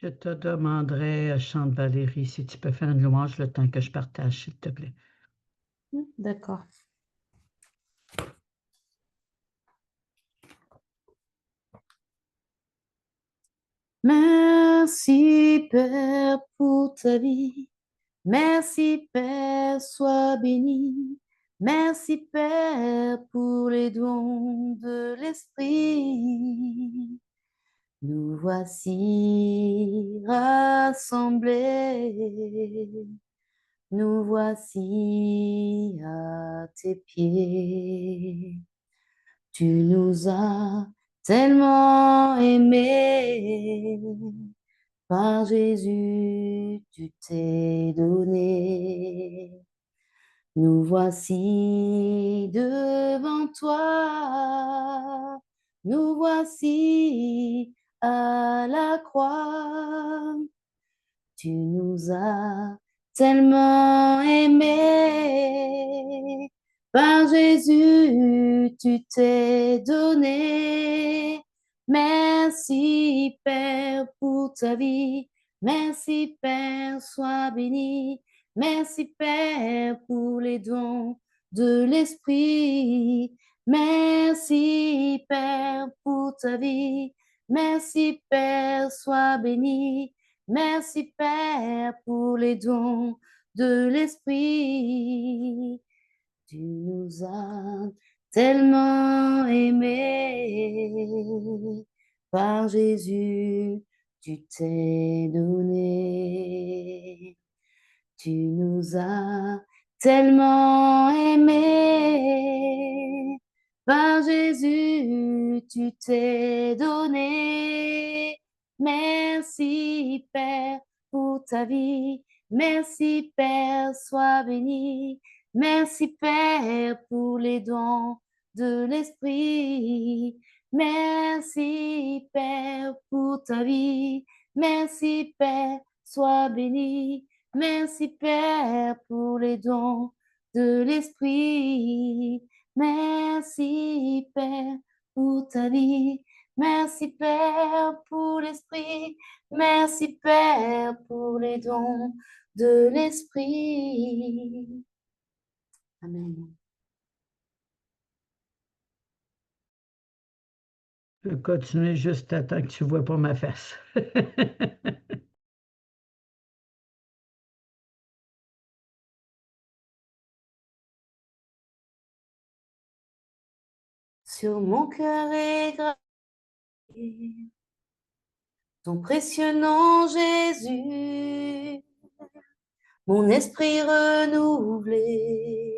Je te demanderai, Chante Valérie, si tu peux faire une louange le temps que je partage, s'il te plaît. D'accord. Merci Père pour ta vie. Merci Père, sois béni. Merci Père pour les dons de l'Esprit. Nous voici rassemblés. Nous voici à tes pieds. Tu nous as tellement aimés. Par Jésus, tu t'es donné. Nous voici devant toi. Nous voici à la croix. Tu nous as tellement aimés. Par Jésus, tu t'es donné. Merci Père pour ta vie. Merci Père, sois béni. Merci Père pour les dons de l'Esprit. Merci Père pour ta vie. Merci Père, sois béni. Merci Père pour les dons de l'Esprit. Tu nous as tellement aimés. Par Jésus, tu t'es donné. Tu nous as tellement aimés. Par Jésus, tu t'es donné. Merci Père pour ta vie. Merci Père, sois béni. Merci Père pour les dons de l'Esprit. Merci Père pour ta vie. Merci Père, sois béni. Merci Père pour les dons de l'Esprit. Merci Père pour ta vie. Merci Père pour l'Esprit. Merci Père pour les dons de l'Esprit. Amen. Je peux continuer juste à temps que tu ne vois pas ma face. Sur mon cœur est gravé ton précieux nom, Jésus, mon esprit renouvelé.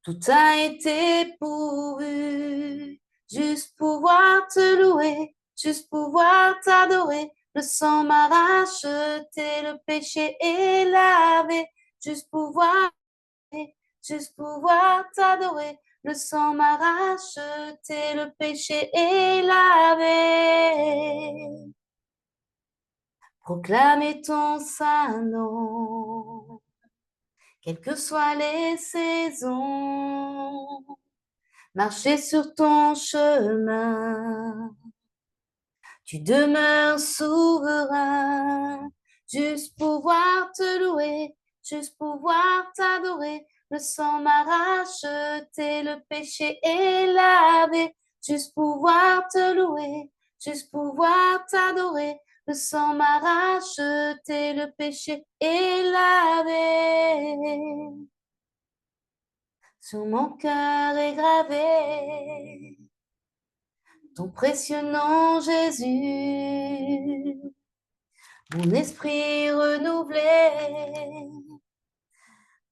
Tout a été pourvu, juste pouvoir te louer, juste pouvoir t'adorer. Le sang m'a racheté, le péché est lavé, juste pouvoir t'adorer. Le sang m'a racheté, le péché est lavé. Proclamez ton saint nom, quelles que soient les saisons. Marchez sur ton chemin, tu demeures souverain. Juste pouvoir te louer, juste pouvoir t'adorer. Le sang m'a racheté, le péché est lavé. Juste pouvoir te louer, juste pouvoir t'adorer. Le sang m'a racheté, le péché est lavé. Sur mon cœur est gravé ton précieux nom, Jésus. Mon esprit renouvelé,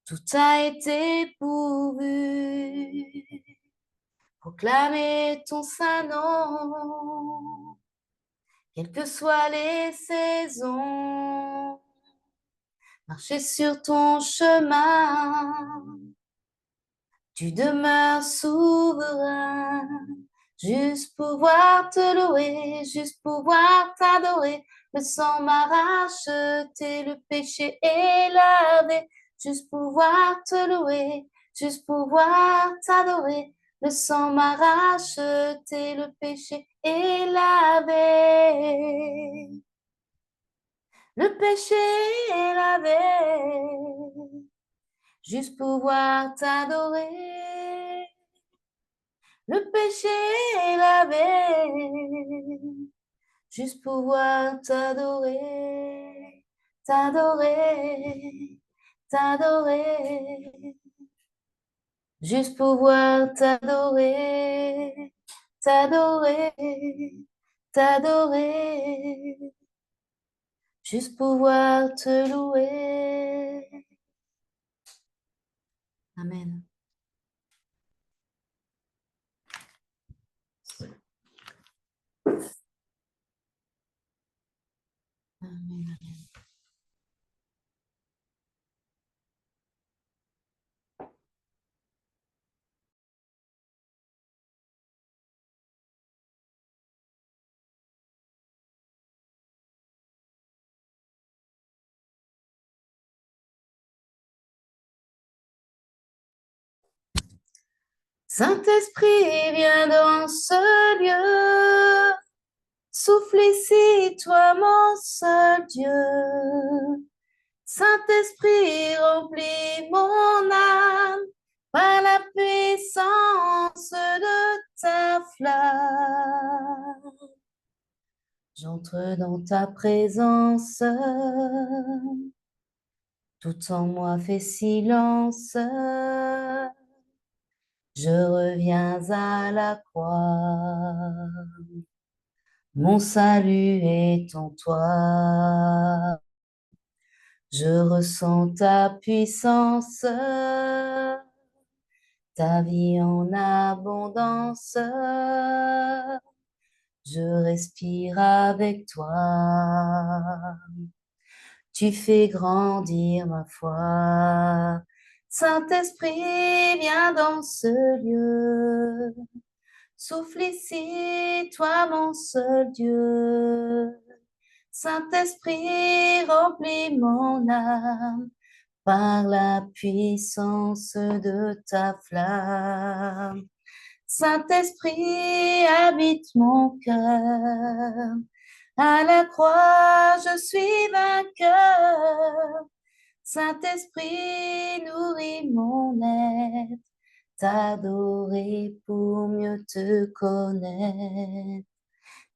tout a été pourvu. Proclamez ton saint nom, quelles que soient les saisons. Marchez sur ton chemin, tu demeures souverain. Juste pouvoir te louer, juste pouvoir t'adorer. Le sang m'a racheté, le péché est lavé. Juste pouvoir te louer, juste pouvoir t'adorer. Le sang m'a racheté, le péché est lavé. le péché est lavé, juste pouvoir t'adorer. Le péché est lavé, juste pouvoir t'adorer, t'adorer, t'adorer. Juste pouvoir t'adorer, t'adorer, t'adorer. Juste pouvoir te louer. Amen. Amen. Saint-Esprit, viens dans ce lieu. Souffle ici, toi mon seul Dieu. Saint-Esprit, remplis mon âme par la puissance de ta flamme. J'entre dans ta présence, tout en moi fait silence. Je reviens à la croix, mon salut est en toi. Je ressens ta puissance, ta vie en abondance. Je respire avec toi. Tu fais grandir ma foi. Saint-Esprit, viens dans ce lieu. Souffle ici, toi mon seul Dieu. Saint-Esprit, remplis mon âme par la puissance de ta flamme. Saint-Esprit, habite mon cœur. À la croix, je suis vainqueur. Saint-Esprit, nourris mon être. T'adorer pour mieux te connaître.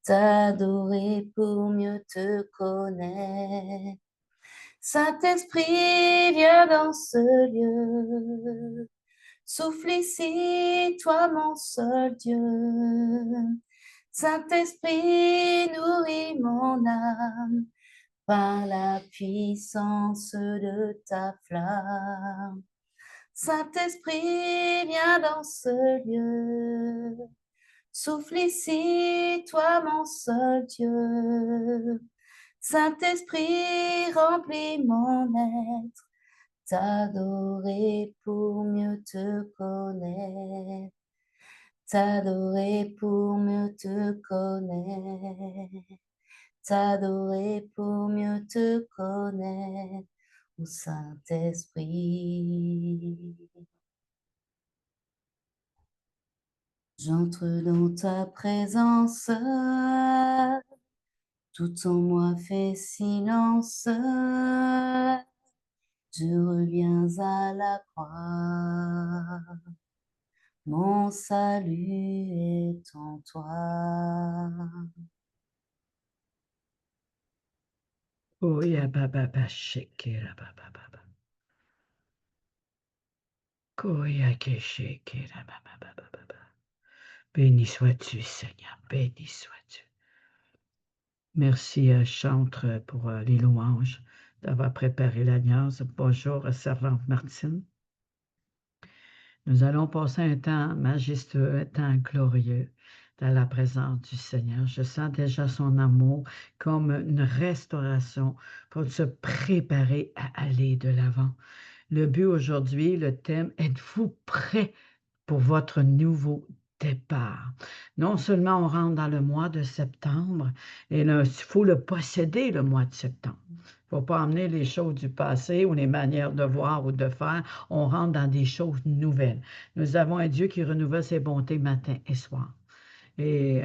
T'adorer pour mieux te connaître. Saint-Esprit, viens dans ce lieu. Souffle ici, toi mon seul Dieu. Saint-Esprit, nourris mon âme par la puissance de ta flamme. Saint-Esprit, viens dans ce lieu. Souffle ici, toi mon seul Dieu. Saint-Esprit, remplis mon être. T'adorer pour mieux te connaître. T'adorer pour mieux te connaître. T'adorer pour mieux te connaître. Ô Saint-Esprit. J'entre dans ta présence, tout en moi fait silence. Je reviens à la croix, mon salut est en toi. Koya baba ba shekera baba baba. Koya ke shekera baba baba baba. Béni sois-tu, Seigneur, béni sois-tu. Merci, chantre, pour les louanges, d'avoir préparé l'alliance. Bonjour, servante Martine. Nous allons passer un temps majestueux, un temps glorieux dans la présence du Seigneur. Je sens déjà son amour comme une restauration pour se préparer à aller de l'avant. Le but aujourd'hui, le thème, êtes-vous prêts pour votre nouveau départ? Non seulement on rentre dans le mois de septembre, et il faut le posséder, le mois de septembre. Il ne faut pas emmener les choses du passé ou les manières de voir ou de faire. On rentre dans des choses nouvelles. Nous avons un Dieu qui renouvelle ses bontés matin et soir. Et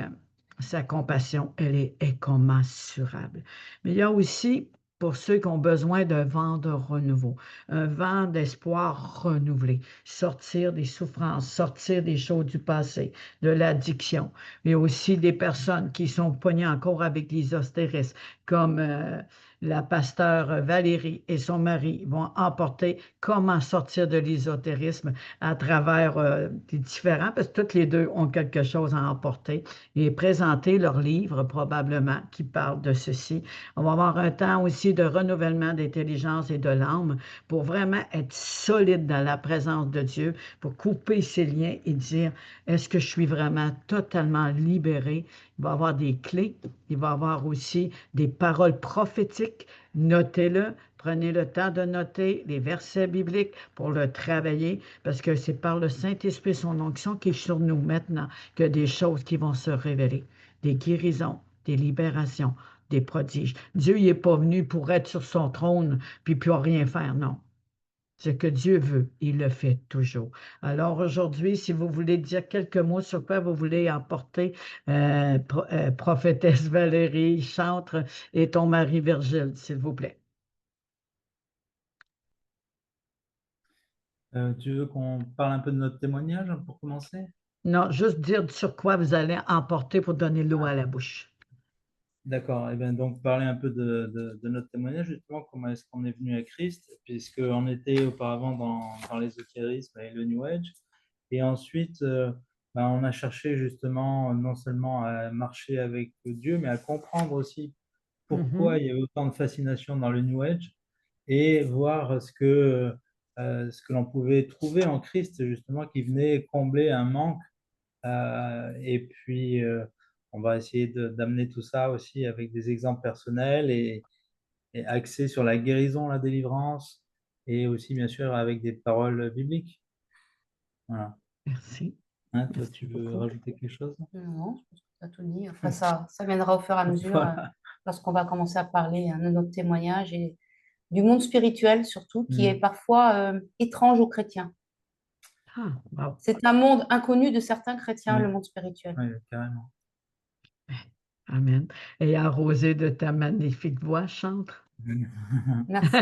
sa compassion, elle est incommensurable. Mais il y a aussi, pour ceux qui ont besoin d'un vent de renouveau, un vent d'espoir renouvelé, sortir des souffrances, sortir des choses du passé, de l'addiction, mais aussi des personnes qui sont pognées encore avec l'ésostérisme, comme la pasteure Valérie et son mari vont emporter comment sortir de l'ésotérisme à travers des différents, parce que toutes les deux ont quelque chose à emporter, et présenter leur livre probablement qui parle de ceci. On va avoir un temps aussi de renouvellement d'intelligence et de l'âme pour vraiment être solide dans la présence de Dieu, pour couper ses liens et dire, est-ce que je suis vraiment totalement libéré? Il va y avoir des clés, il va y avoir aussi des paroles prophétiques. Notez-le, prenez le temps de noter les versets bibliques pour le travailler, parce que c'est par le Saint-Esprit, son onction qui est sur nous maintenant, que des choses qui vont se révéler, des guérisons, des libérations, des prodiges. Dieu n'est pas venu pour être sur son trône puis plus rien faire, non. Ce que Dieu veut, il le fait toujours. Alors aujourd'hui, si vous voulez dire quelques mots sur quoi vous voulez emporter, prophétesse Valérie, chantre et ton mari Virgile, s'il vous plaît. Tu veux qu'on parle un peu de notre témoignage pour commencer? Non, juste dire sur quoi vous allez emporter pour donner l'eau à la bouche. D'accord. Et bien, donc, parler un peu de notre témoignage, justement, comment est-ce qu'on est venu à Christ, puisqu'on était auparavant dans l'ésotérisme et le New Age. Et ensuite, ben, on a cherché justement non seulement à marcher avec Dieu, mais à comprendre aussi pourquoi Mhm. il y avait autant de fascination dans le New Age et voir ce que l'on pouvait trouver en Christ, justement, qui venait combler un manque. Et puis, on va essayer d'amener tout ça aussi avec des exemples personnels et axés sur la guérison, la délivrance, et aussi, bien sûr, avec des paroles bibliques. Voilà. Merci. Hein, toi, Merci tu veux beaucoup. rajouter quelque chose? Non, je pense que tu as tout dit. Enfin, ça viendra au fur et à mesure Voilà. lorsqu'on va commencer à parler de notre témoignage et du monde spirituel surtout, qui est Mm. parfois étrange aux chrétiens. Ah, wow. C'est un monde inconnu de certains chrétiens, Oui, le monde spirituel. oui, carrément. Amen. Et arrosé de ta magnifique voix, chantre. Merci.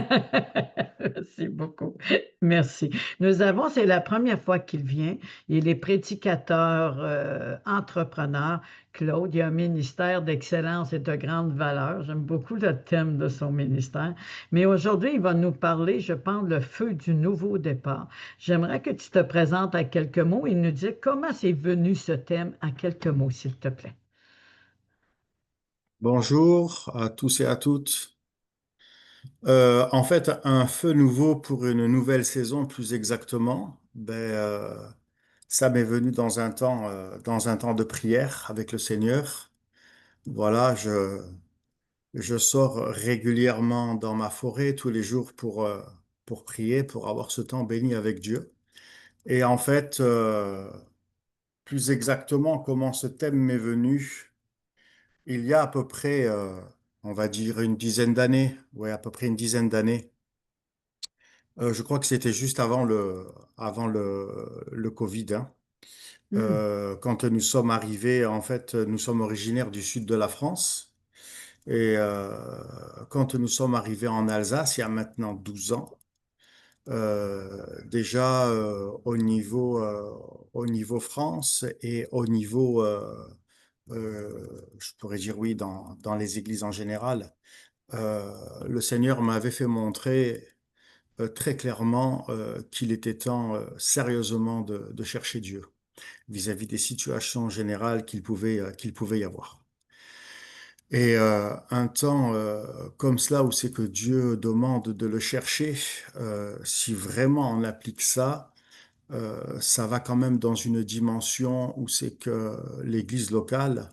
Merci beaucoup. Merci. Nous avons, c'est la première fois qu'il vient. Il est prédicateur, entrepreneur. Claude, il a un ministère d'excellence et de grande valeur. J'aime beaucoup le thème de son ministère. Mais aujourd'hui, il va nous parler, je pense, le feu du nouveau départ. J'aimerais que tu te présentes à quelques mots et nous dire comment c'est venu ce thème à quelques mots, s'il te plaît. Bonjour à tous et à toutes. En fait, un feu nouveau pour une nouvelle saison, plus exactement, ça m'est venu dans un temps de prière avec le Seigneur. Voilà, je sors régulièrement dans ma forêt tous les jours pour prier, pour avoir ce temps béni avec Dieu. Et en fait, plus exactement, comment ce thème m'est venu? Il y a à peu près, on va dire, une dizaine d'années, ouais, à peu près une dizaine d'années. Je crois que c'était juste avant le Covid, hein. Hmm. Quand nous sommes arrivés, en fait, nous sommes originaires du sud de la France. Et quand nous sommes arrivés en Alsace, il y a maintenant 12 ans, déjà au niveau France et au niveau, je pourrais dire oui, dans les églises en général, le Seigneur m'avait fait montrer très clairement qu'il était temps sérieusement de chercher Dieu vis-à-vis des situations générales qu'il pouvait y avoir. Et un temps comme cela où c'est que Dieu demande de le chercher, si vraiment on applique ça, ça va quand même dans une dimension où c'est que l'Église locale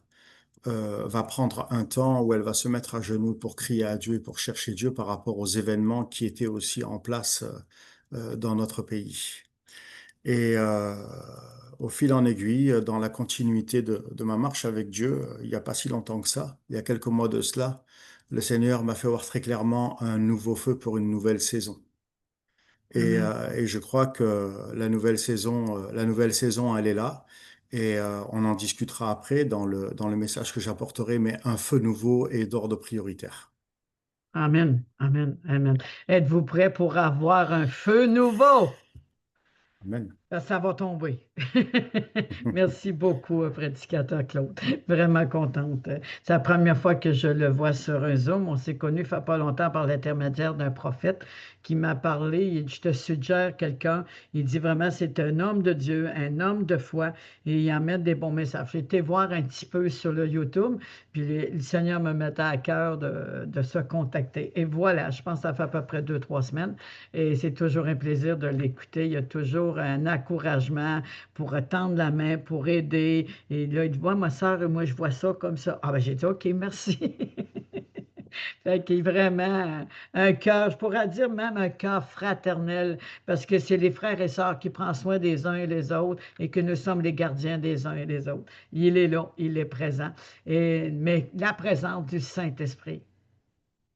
va prendre un temps où elle va se mettre à genoux pour crier à Dieu et pour chercher Dieu par rapport aux événements qui étaient aussi en place dans notre pays. Et au fil en aiguille, dans la continuité de ma marche avec Dieu, il n'y a pas si longtemps que ça, il y a quelques mois de cela, le Seigneur m'a fait voir très clairement un nouveau feu pour une nouvelle saison. Amen. Et je crois que la nouvelle saison, elle est là. Et on en discutera après dans le message que j'apporterai, mais un feu nouveau et d'ordre prioritaire. Amen, amen, amen. Êtes-vous prêts pour avoir un feu nouveau? Amen. Ça va tomber. Merci beaucoup, prédicateur Claude. Vraiment contente. C'est la première fois que je le vois sur un Zoom. On s'est connus il ne fait pas longtemps par l'intermédiaire d'un prophète qui m'a parlé. Il dit, je te suggère quelqu'un. Il dit vraiment, c'est un homme de Dieu, un homme de foi, et il emmène des bons messages. J'ai été voir un petit peu sur le YouTube, puis le Seigneur me mettait à cœur de se contacter. Et voilà, je pense que ça fait à peu près 2, 3 semaines. Et c'est toujours un plaisir de l'écouter. Il y a toujours un encouragement pour tendre la main, pour aider. Et là, il dit, moi, ma soeur, moi, je vois ça comme ça. Ah ben, j'ai dit, OK, merci. Fait qu'il est vraiment un cœur, je pourrais dire même un cœur fraternel, parce que c'est les frères et sœurs qui prennent soin des uns et les autres et que nous sommes les gardiens des uns et des autres. Il est là, il est présent. Mais la présence du Saint-Esprit,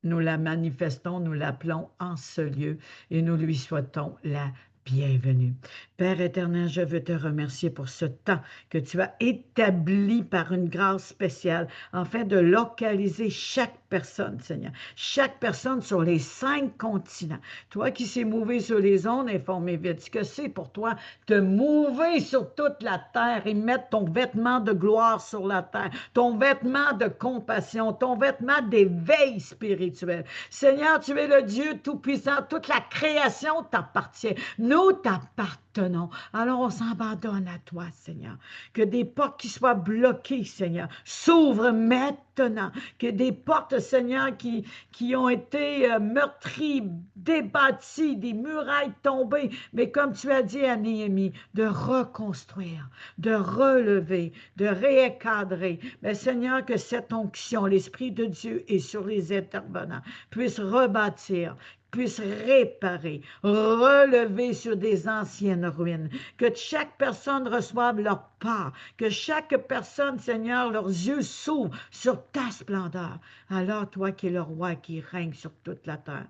nous la manifestons, nous l'appelons en ce lieu et nous lui souhaitons la bienvenue. Père éternel, je veux te remercier pour ce temps que tu as établi par une grâce spéciale afin de localiser chaque personne, Seigneur. Chaque personne sur les 5 continents. Toi qui s'est mouvé sur les ondes, informé vite. Ce que c'est pour toi te mouver sur toute la terre et mettre ton vêtement de gloire sur la terre, ton vêtement de compassion, ton vêtement d'éveil spirituel. Seigneur, tu es le Dieu Tout-Puissant. Toute la création t'appartient. Nous t'appartenons. Alors on s'abandonne à toi, Seigneur. Que des portes qui soient bloquées, Seigneur, s'ouvrent maintenant. Que des portes, Seigneur, qui ont été meurtries, débâties, des murailles tombées, mais comme tu as dit à Néhémie, de reconstruire, de relever, de réencadrer. Mais Seigneur, que cette onction, l'Esprit de Dieu est sur les intervenants, puisse rebâtir, puisse réparer, relever sur des anciennes ruines, que chaque personne reçoive leur part, que chaque personne, Seigneur, leurs yeux s'ouvrent sur ta splendeur. Alors toi qui es le roi qui règne sur toute la terre,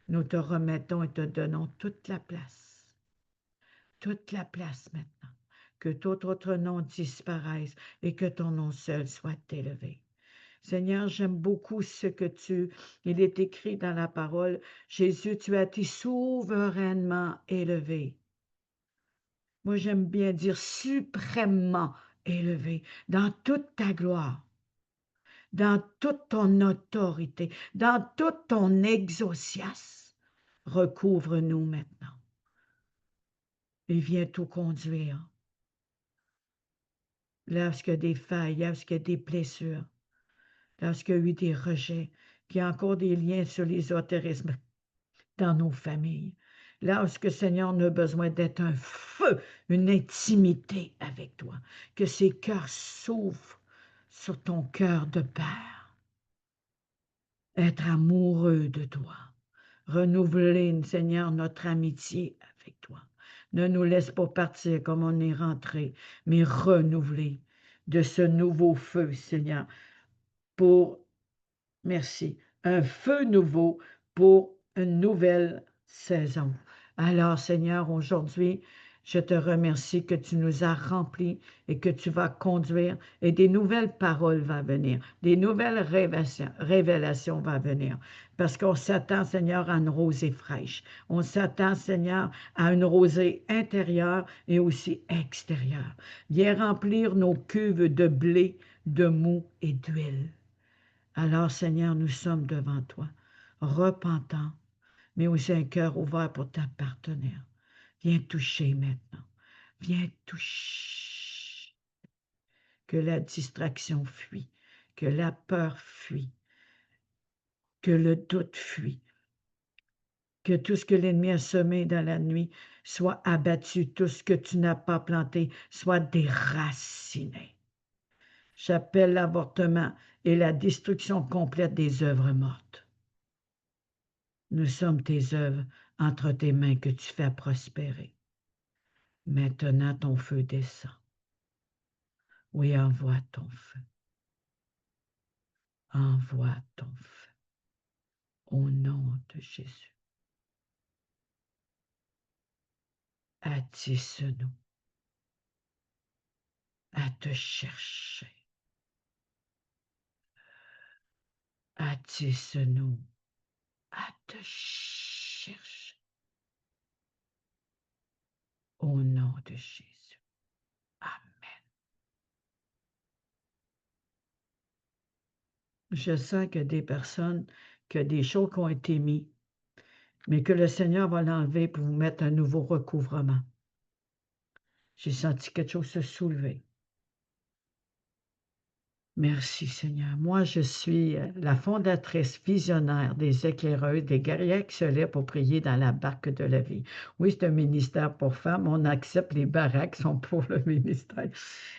nous te remettons et te donnons toute la place maintenant, que tout autre nom disparaisse et que ton nom seul soit élevé. Seigneur, j'aime beaucoup il est écrit dans la parole, Jésus, tu as été souverainement élevé. Moi, j'aime bien dire suprêmement élevé, dans toute ta gloire, dans toute ton autorité, dans tout ton exaucias. Recouvre-nous maintenant et viens tout conduire. Lorsqu'il y a des failles, lorsqu'il y a des blessures, lorsqu'il y a eu des rejets, qu'il y a encore des liens sur l'ésotérisme dans nos familles. Lorsque, Seigneur, on a besoin d'être un feu, une intimité avec toi, que ces cœurs s'ouvrent sur ton cœur de Père. Être amoureux de toi. Renouveler, Seigneur, notre amitié avec toi. Ne nous laisse pas partir comme on est rentré, mais renouveler de ce nouveau feu, Seigneur, pour, merci, un feu nouveau pour une nouvelle saison. Alors, Seigneur, aujourd'hui, je te remercie que tu nous as remplis et que tu vas conduire et des nouvelles paroles vont venir, des nouvelles révélations vont venir. Parce qu'on s'attend, Seigneur, à une rosée fraîche. On s'attend, Seigneur, à une rosée intérieure et aussi extérieure. Viens remplir nos cuves de blé, de mou et d'huile. Alors, Seigneur, nous sommes devant toi, repentants, mais aussi un cœur ouvert pour t'appartenir. Viens toucher maintenant. Viens toucher. Que la distraction fuit, que la peur fuit, que le doute fuit, que tout ce que l'ennemi a semé dans la nuit soit abattu, tout ce que tu n'as pas planté soit déraciné. J'appelle l'avortement et la destruction complète des œuvres mortes. Nous sommes tes œuvres entre tes mains que tu fais prospérer. Maintenant, ton feu descend. Oui, envoie ton feu. Envoie ton feu. Au nom de Jésus. Attisse-nous à te chercher. Attisse-nous te cherche. Au nom de Jésus. Amen. Je sens que des personnes, que des choses qui ont été mises, mais que le Seigneur va l'enlever pour vous mettre un nouveau recouvrement. J'ai senti quelque chose se soulever. Merci Seigneur. Moi, je suis la fondatrice visionnaire des éclaireuses, des guerrières qui se lèvent pour prier dans la barque de la vie. Oui, c'est un ministère pour femmes. On accepte les baraques sont pour le ministère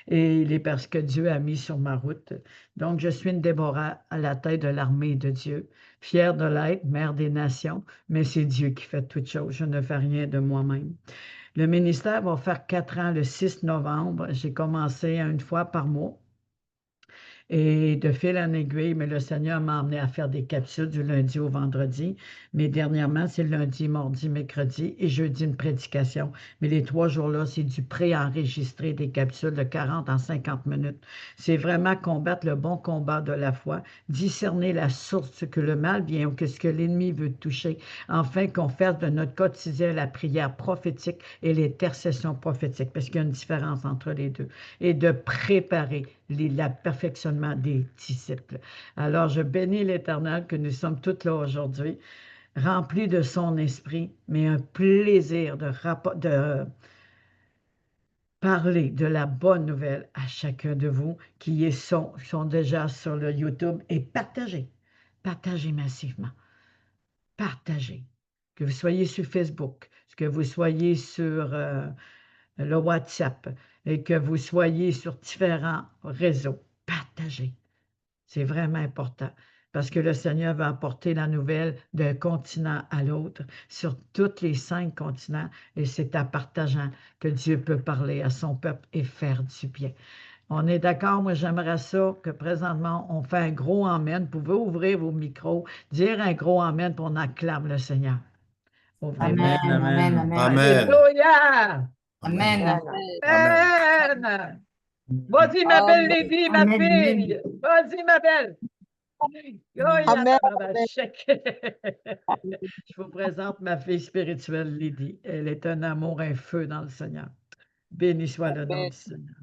et les personnes que Dieu a mis sur ma route. Donc, je suis une Déborah à la tête de l'armée de Dieu, fière de l'être, mère des nations, mais c'est Dieu qui fait toutes choses. Je ne fais rien de moi-même. Le ministère va faire 4 ans le 6 novembre. J'ai commencé une fois par mois. Et de fil en aiguille, mais le Seigneur m'a emmené à faire des capsules du lundi au vendredi. Mais dernièrement, c'est lundi, mardi, mercredi et jeudi une prédication. Mais les 3 jours-là, c'est du pré-enregistré des capsules de 40 en 50 minutes. C'est vraiment combattre le bon combat de la foi, discerner la source que le mal vient ou que ce que l'ennemi veut toucher, afin qu'on fasse de notre quotidien la prière prophétique et l'intercession prophétique, parce qu'il y a une différence entre les deux, et de préparer le perfectionnement des disciples. Alors, je bénis l'Éternel que nous sommes toutes là aujourd'hui, remplis de son esprit, mais un plaisir de parler de la bonne nouvelle à chacun de vous qui sont déjà sur le YouTube et partagez. Partagez massivement. Partagez. Que vous soyez sur Facebook, que vous soyez sur le WhatsApp et que vous soyez sur différents réseaux. Partagez. C'est vraiment important parce que le Seigneur va apporter la nouvelle d'un continent à l'autre sur tous les 5 continents et c'est en partageant que Dieu peut parler à son peuple et faire du bien. On est d'accord? Moi, j'aimerais ça que présentement, on fait un gros amen. Vous pouvez ouvrir vos micros, dire un gros amen pour on acclame le Seigneur. Ouvrez vos Amen, Amen, amen, amen. amen. Amen. Alléluia! Amen, Amen. amen. Amen. Amen! Vas-y, ma belle Lydie, ma Amen, fille! amen. Vas-y, ma belle! Amen. Je vous présente ma fille spirituelle, Lydie. Elle est un amour, un feu dans le Seigneur. Béni soit le nom Amen. du Seigneur.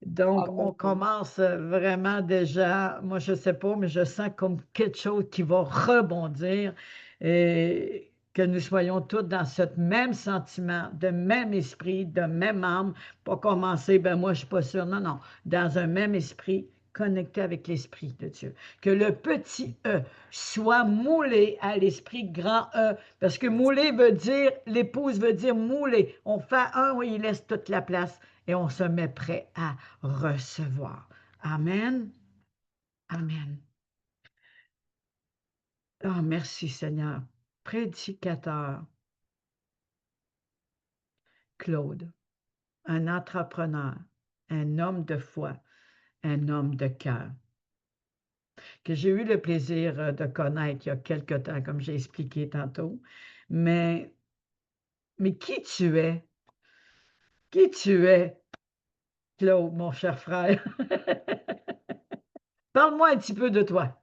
Donc, Amen. on commence vraiment déjà, moi je ne sais pas, mais je sens comme quelque chose qui va rebondir et que nous soyons tous dans ce même sentiment, de même esprit, de même âme. Pas commencer, ben moi je ne suis pas sûre, non, non, dans un même esprit, connecté avec l'esprit de Dieu. Que le petit E soit moulé à l'esprit grand E, parce que moulé veut dire, l'épouse veut dire moulé. On fait un où il laisse toute la place et on se met prêt à recevoir. Amen. Amen. Oh, merci Seigneur. Prédicateur Claude, un entrepreneur, un homme de foi, un homme de cœur, que j'ai eu le plaisir de connaître il y a quelque temps, comme j'ai expliqué tantôt. Mais qui tu es? Qui tu es, Claude, mon cher frère? Parle-moi un petit peu de toi.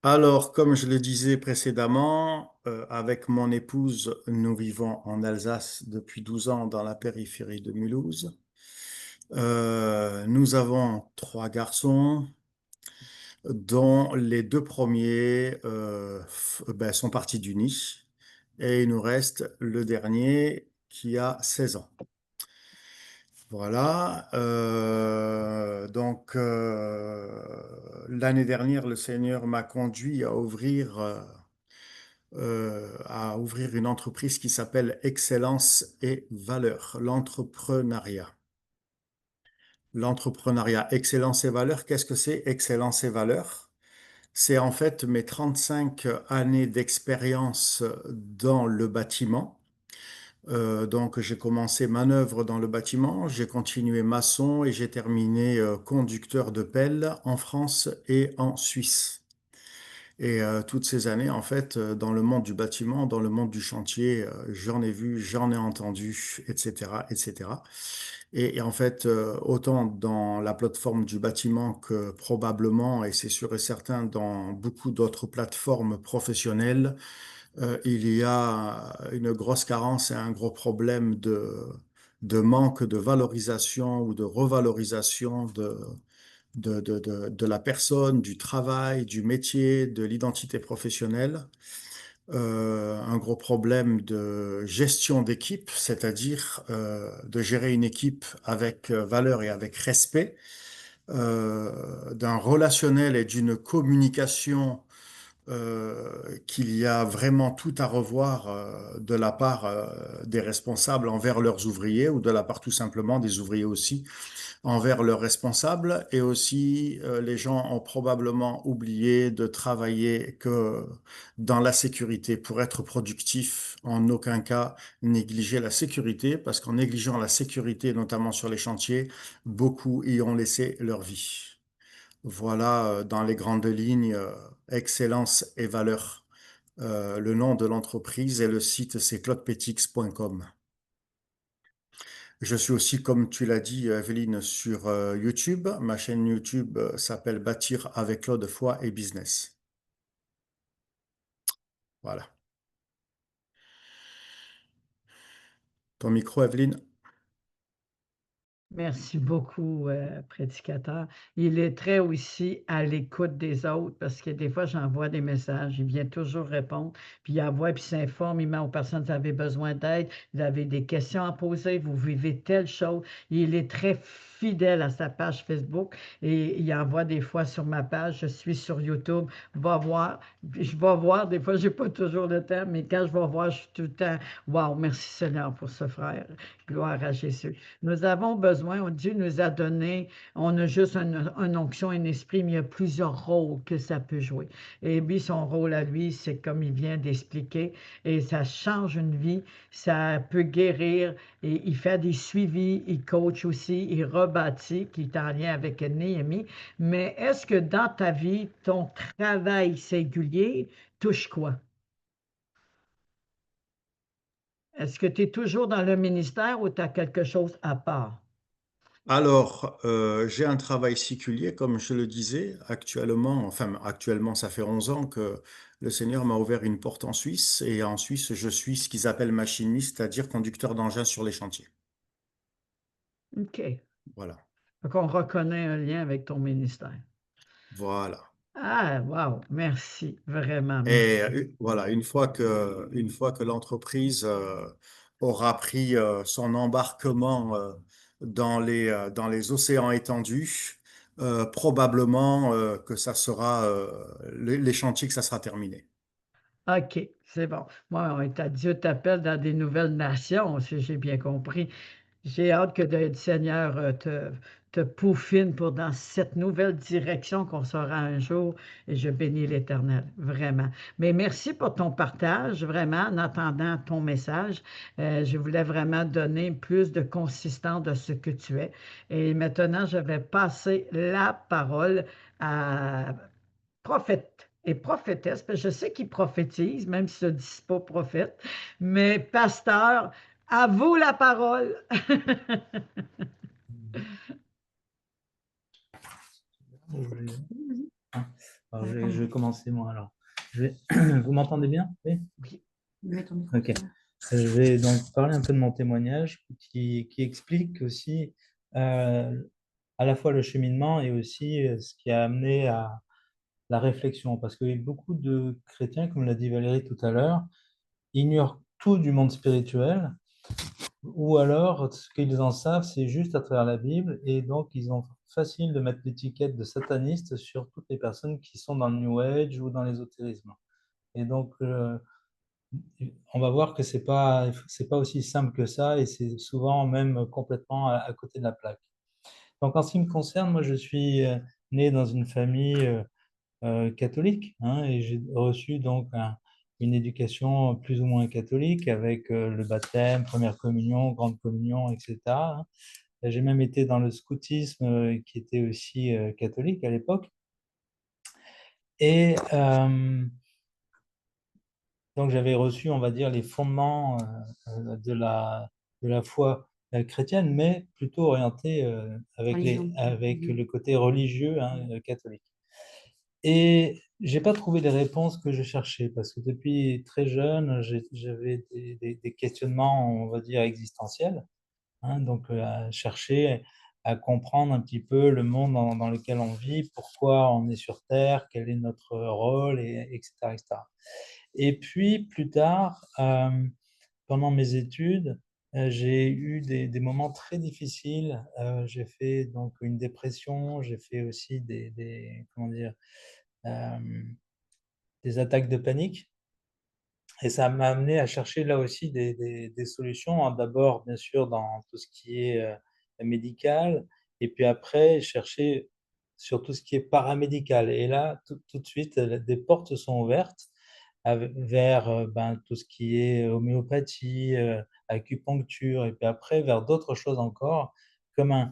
Alors, comme je le disais précédemment, avec mon épouse, nous vivons en Alsace depuis 12 ans dans la périphérie de Mulhouse. Nous avons 3 garçons, dont les 2 premiers sont partis du nid. Et il nous reste le dernier qui a 16 ans. Voilà. L'année dernière, le Seigneur m'a conduit à ouvrir une entreprise qui s'appelle Excellence et Valeurs, l'entrepreneuriat. L'entrepreneuriat, Excellence et Valeurs, qu'est-ce que c'est Excellence et Valeurs? C'est en fait mes 35 années d'expérience dans le bâtiment. Donc j'ai commencé manœuvre dans le bâtiment, j'ai continué maçon et j'ai terminé conducteur de pelle en France et en Suisse. Et toutes ces années, en fait, dans le monde du bâtiment, dans le monde du chantier, j'en ai vu, j'en ai entendu, etc., etc. Et en fait, autant dans la plateforme du bâtiment que probablement, et c'est sûr et certain, dans beaucoup d'autres plateformes professionnelles, il y a une grosse carence et un gros problème de manque de valorisation ou de revalorisation de la personne, du travail, du métier, de l'identité professionnelle. Un gros problème de gestion d'équipe, c'est-à-dire de gérer une équipe avec valeur et avec respect, d'un relationnel et d'une communication qu'il y a vraiment tout à revoir de la part des responsables envers leurs ouvriers ou de la part tout simplement des ouvriers aussi envers leurs responsables. Et aussi, les gens ont probablement oublié de travailler que dans la sécurité. Pour être productif, en aucun cas négliger la sécurité, parce qu'en négligeant la sécurité, notamment sur les chantiers, beaucoup y ont laissé leur vie. Voilà, dans les grandes lignes, excellence et valeur. Le nom de l'entreprise et le site, c'est claudepetix.com. Je suis aussi, comme tu l'as dit, Evelyne, sur YouTube. Ma chaîne YouTube s'appelle Bâtir avec Claude Foi et Business. Voilà. Ton micro, Evelyne? Merci beaucoup, prédicateur. Il est très aussi à l'écoute des autres parce que des fois, j'envoie des messages, il vient toujours répondre, puis il envoie, puis il s'informe, il met aux personnes, vous avez besoin d'aide, vous avez des questions à poser, vous vivez telle chose. Il est très fidèle à sa page Facebook et il envoie des fois sur ma page, je suis sur YouTube, va voir, je vais voir, des fois, j'ai pas toujours le temps, mais quand je vais voir, je suis tout le temps, wow, merci Seigneur pour ce frère, gloire à Jésus. Nous avons besoin, Dieu nous a donné, on a juste une onction, un esprit, mais il y a plusieurs rôles que ça peut jouer. Et lui, son rôle à lui, c'est comme il vient d'expliquer, et ça change une vie, ça peut guérir, et il fait des suivis, il coach aussi, il rebâtit, qui est en lien avec Néhémie. Mais est-ce que dans ta vie, ton travail singulier touche quoi? Est-ce que tu es toujours dans le ministère ou tu as quelque chose à part? Alors, j'ai un travail séculier, comme je le disais, actuellement, enfin actuellement, ça fait 11 ans que le Seigneur m'a ouvert une porte en Suisse, et en Suisse, je suis ce qu'ils appellent machiniste, c'est-à-dire conducteur d'engin sur les chantiers. OK. Voilà, Donc, on reconnaît un lien avec ton ministère. voilà. Ah, wow, merci, vraiment, Et merci. voilà, une fois que l'entreprise aura pris son embarquement dans les océans étendus, probablement que ça sera les chantiers que ça sera terminé. OK, c'est bon. Moi, Dieu t'appelle dans des nouvelles nations, si j'ai bien compris. J'ai hâte que le Seigneur te peaufine pour dans cette nouvelle direction qu'on sera un jour et je bénis l'Éternel, vraiment. Mais merci pour ton partage, vraiment, en attendant ton message. Je voulais vraiment donner plus de consistance de ce que tu es. Et maintenant, je vais passer la parole à prophète et prophétesse, parce que je sais qu'ils prophétisent, même s'ils ne se disent pas prophète, mais pasteur, à vous la parole. Alors, je vais commencer moi alors. Vous m'entendez bien? Oui. Oui. Mets ton micro. Ok. Je vais donc parler un peu de mon témoignage qui explique aussi à la fois le cheminement et aussi ce qui a amené à la réflexion. Parce que beaucoup de chrétiens, comme l'a dit Valérie tout à l'heure, ignorent tout du monde spirituel, ou alors ce qu'ils en savent, c'est juste à travers la Bible, et donc ils ont facile de mettre l'étiquette de sataniste sur toutes les personnes qui sont dans le New Age ou dans l'ésotérisme. Et donc, on va voir que c'est pas aussi simple que ça, et c'est souvent même complètement à côté de la plaque. Donc, en ce qui me concerne, moi, je suis né dans une famille catholique, hein, et j'ai reçu donc une éducation plus ou moins catholique avec le baptême, première communion, grande communion, etc., hein. J'ai même été dans le scoutisme qui était aussi catholique à l'époque. Et donc, j'avais reçu, on va dire, les fondements de la foi chrétienne, mais plutôt orientés Religion. avec Mhm. le côté religieux catholique. Et j'ai pas trouvé les réponses que je cherchais, parce que depuis très jeune, j'avais des questionnements, on va dire, existentiels, donc à chercher à comprendre un petit peu le monde dans lequel on vit, pourquoi on est sur Terre, quel est notre rôle, etc., etc. Et puis plus tard, pendant mes études, j'ai eu des moments très difficiles. J'ai fait donc une dépression, j'ai fait aussi comment dire, des attaques de panique. Et ça m'a amené à chercher là aussi des solutions, hein. D'abord, bien sûr, dans tout ce qui est médical, et puis après, chercher sur tout ce qui est paramédical. Et là, tout de suite, des portes se sont ouvertes vers ben, tout ce qui est homéopathie, acupuncture, et puis après, vers d'autres choses encore, comme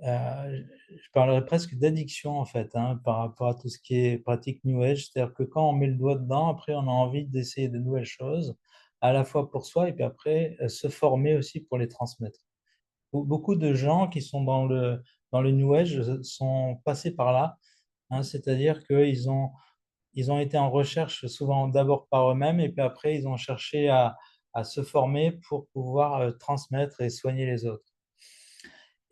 je parlerais presque d'addiction en fait, par rapport à tout ce qui est pratique New Age. C'est-à-dire que quand on met le doigt dedans, après on a envie d'essayer de nouvelles choses, à la fois pour soi et puis après se former aussi pour les transmettre. Beaucoup de gens qui sont dans le New Age sont passés par là, c'est-à-dire qu'ils ont été en recherche souvent d'abord par eux-mêmes et puis après ils ont cherché à se former pour pouvoir transmettre et soigner les autres.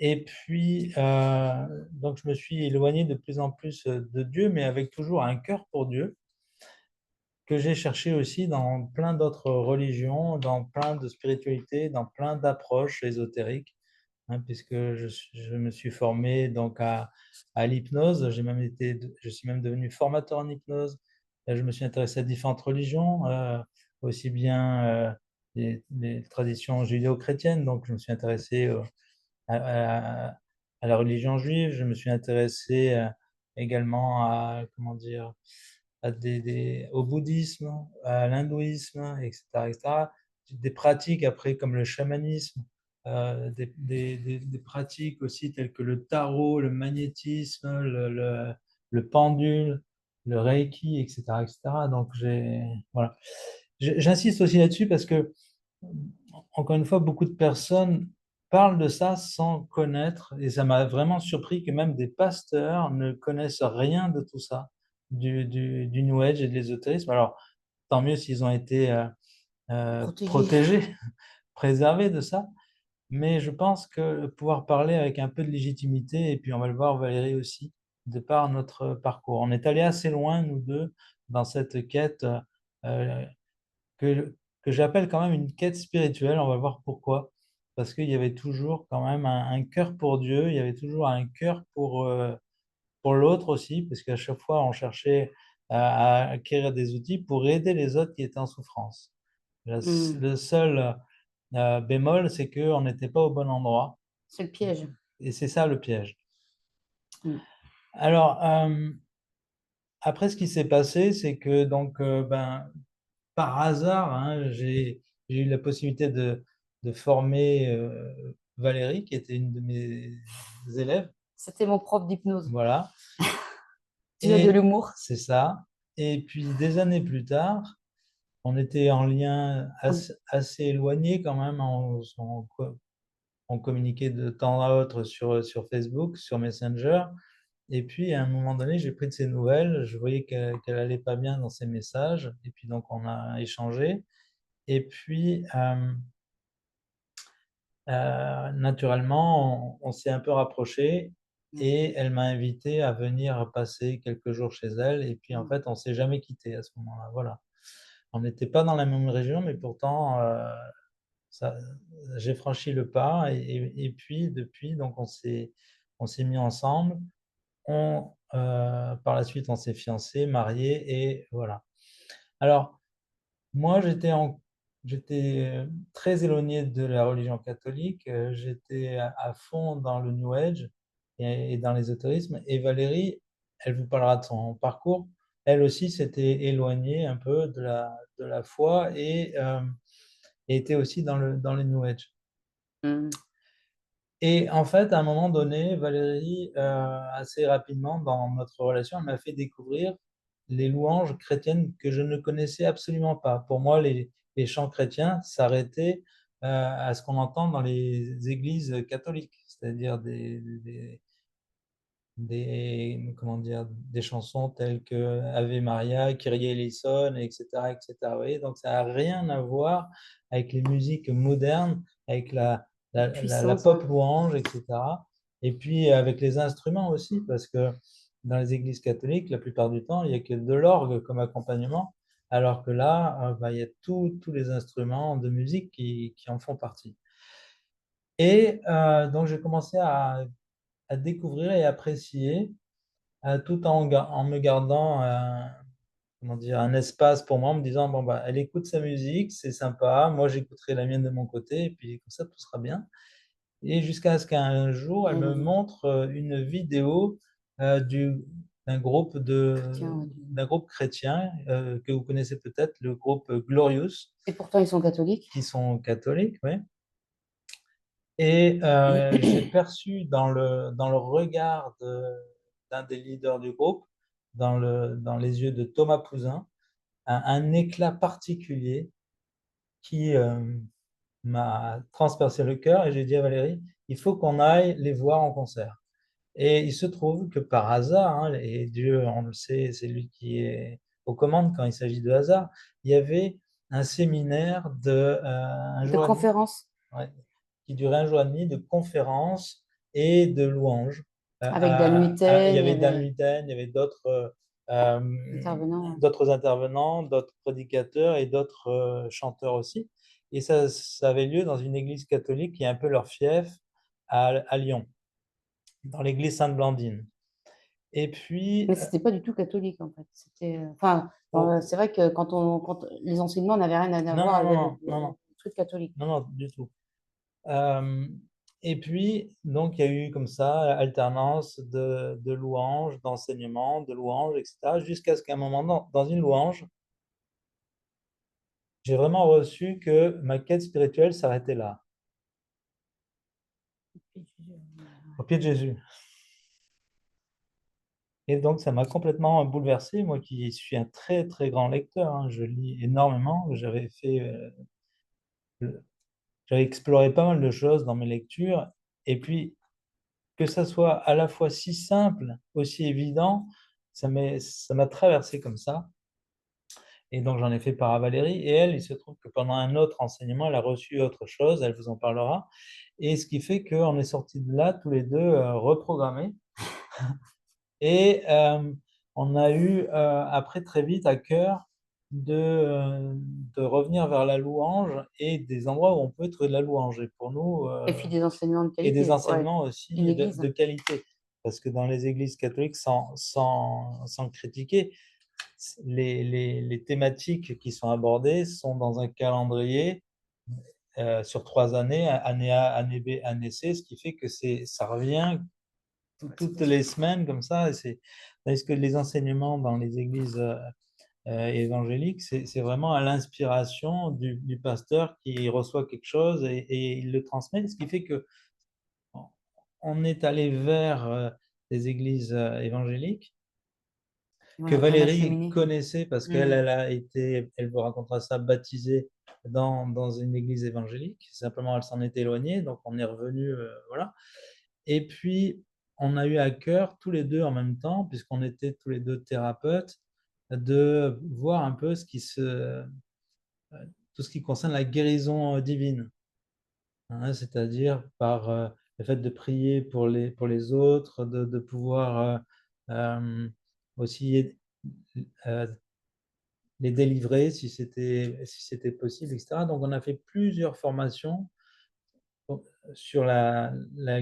Et puis, donc je me suis éloigné de plus en plus de Dieu, mais avec toujours un cœur pour Dieu, que j'ai cherché aussi dans plein d'autres religions, dans plein de spiritualités, dans plein d'approches ésotériques, puisque je me suis formé donc à l'hypnose. Je suis même devenu formateur en hypnose. Je me suis intéressé à différentes religions, aussi bien les traditions judéo-chrétiennes. Donc, je me suis intéressé à, à la religion juive. Je me suis intéressé également à, comment dire, au bouddhisme, à l'hindouisme, etc., etc. Des pratiques après comme le chamanisme, des pratiques aussi telles que le tarot, le magnétisme, le pendule, le reiki, etc., etc. Donc, voilà. J'insiste aussi là-dessus parce que, encore une fois, beaucoup de personnes parlent de ça sans connaître, et ça m'a vraiment surpris que même des pasteurs ne connaissent rien de tout ça, du New Age et de l'ésotérisme. Alors, tant mieux s'ils ont été protégés, préservés de ça, mais je pense que pouvoir parler avec un peu de légitimité, et puis on va le voir, Valérie aussi, de par notre parcours. On est allé assez loin, nous deux, dans cette quête euh, que, que j'appelle quand même une quête spirituelle. On va voir pourquoi. Parce qu'il y avait toujours quand même un cœur pour Dieu, il y avait toujours un cœur pour l'autre aussi, parce qu'à chaque fois, on cherchait à acquérir des outils pour aider les autres qui étaient en souffrance. Le seul bémol, c'est qu'on n'était pas au bon endroit. C'est le piège. Et c'est ça le piège. Mm. Alors, après, ce qui s'est passé, c'est que donc, par hasard, j'ai eu la possibilité de former Valérie, qui était une de mes élèves. C'était mon prof d'hypnose. Voilà. Tu as de l'humour. C'est ça. Et puis, des années plus tard, on était en lien assez éloigné quand même. On communiquait de temps à autre sur Facebook, sur Messenger. Et puis, à un moment donné, j'ai pris de ses nouvelles. Je voyais qu'elle allait pas bien dans ses messages. Et puis, donc, on a échangé. Et puis, naturellement, on s'est un peu rapprochés et elle m'a invité à venir passer quelques jours chez elle. Et puis, en fait, on ne s'est jamais quitté à ce moment-là. Voilà. On n'était pas dans la même région, mais pourtant, j'ai franchi le pas. Et puis, depuis, donc, on s'est mis ensemble. Par la suite, on s'est fiancés, mariés, et voilà. Alors, moi, j'étais très éloigné de la religion catholique. J'étais à fond dans le New Age et dans l'ésotérisme. Et Valérie, elle vous parlera de son parcours. Elle aussi s'était éloignée un peu de la foi et était aussi dans le New Age. Et en fait, à un moment donné, Valérie, assez rapidement dans notre relation, elle m'a fait découvrir les louanges chrétiennes que je ne connaissais absolument pas. Pour moi, les chants chrétiens s'arrêtaient à ce qu'on entend dans les églises catholiques, c'est-à-dire comment dire, des chansons telles que Ave Maria, Kyrie eleison, etc., etc. Vous voyez, donc ça n'a rien à voir avec les musiques modernes, avec la Puissance, pop ouais. louange, etc. Et puis avec les instruments aussi, parce que dans les églises catholiques, la plupart du temps, il n'y a que de l'orgue comme accompagnement, alors que là, il y a tous les instruments de musique qui en font partie. Et donc j'ai commencé à découvrir et apprécier, tout en me gardant comment dire, un espace pour moi, en me disant, bon, bah, elle écoute sa musique, c'est sympa, moi j'écouterai la mienne de mon côté, et puis comme ça, tout sera bien. Et jusqu'à ce qu'un jour, elle me montre une vidéo d'un groupe d'un groupe chrétien que vous connaissez peut-être, le groupe Glorious, Et pourtant, ils sont catholiques. qui sont catholiques, oui. Et j'ai perçu dans le regard d'un des leaders du groupe, dans les yeux de Thomas Pouzin, un éclat particulier qui m'a transpercé le cœur, et j'ai dit à Valérie, il faut qu'on aille les voir en concert. Et il se trouve que par hasard, hein, et Dieu, on le sait, c'est lui qui est aux commandes quand il s'agit de hasard, il y avait un séminaire un De jour et demi, conférence ouais, qui durait un jour et demi de conférences et de louanges. avec Dan Huiten, Il y avait Dan Huiten, il y avait d'autres intervenants. d'autres intervenants, d'autres prédicateurs et d'autres chanteurs aussi. Et ça avait lieu dans une église catholique qui est un peu leur fief à Lyon, dans l'église Sainte-Blandine. Et puis, Mais c'était pas du tout catholique, en fait. C'était, enfin, c'est vrai que quand les enseignements n'avaient rien à voir avec le truc catholique. non, du tout. Et puis, donc, il y a eu comme ça alternance de louanges, d'enseignements, de louanges, etc., jusqu'à ce qu'à un moment, dans une louange, j'ai vraiment reçu que ma quête spirituelle s'arrêtait là, au pied de Jésus. Et donc, ça m'a complètement bouleversé, moi qui suis un très, très grand lecteur, hein, je lis énormément, j'avais exploré pas mal de choses dans mes lectures, et puis que ça soit à la fois si simple, aussi évident, ça m'a traversé comme ça. Et donc, j'en ai fait part à Valérie. Et elle, il se trouve que pendant un autre enseignement, elle a reçu autre chose. Elle vous en parlera. Et ce qui fait qu'on est sortis de là, tous les deux, reprogrammés. Et on a eu, après, très vite, à cœur de revenir vers la louange et des endroits où on peut trouver de la louange. Et pour nous, Et puis des enseignements de et qualité. des enseignements aussi Une église. de qualité. Parce que dans les églises catholiques, sans critiquer, les thématiques qui sont abordées sont dans un calendrier sur 3 années, année A, année B, année C, ce qui fait que ça revient toutes les semaines comme ça. Parce que les enseignements dans les églises évangéliques, c'est vraiment à l'inspiration du pasteur qui reçoit quelque chose et il le transmet, ce qui fait que on est allé vers des églises évangéliques que Valérie connaissait parce qu'elle a été, elle vous racontera ça, baptisée dans une église évangélique. Simplement, elle s'en est éloignée, donc on est revenu, voilà. Et puis, on a eu à cœur, tous les deux en même temps, puisqu'on était tous les deux thérapeutes, de voir un peu tout ce qui concerne la guérison divine. Hein, c'est-à-dire par le fait de prier pour les autres, de pouvoir aussi les délivrer si c'était possible, etc. Donc, on a fait plusieurs formations sur la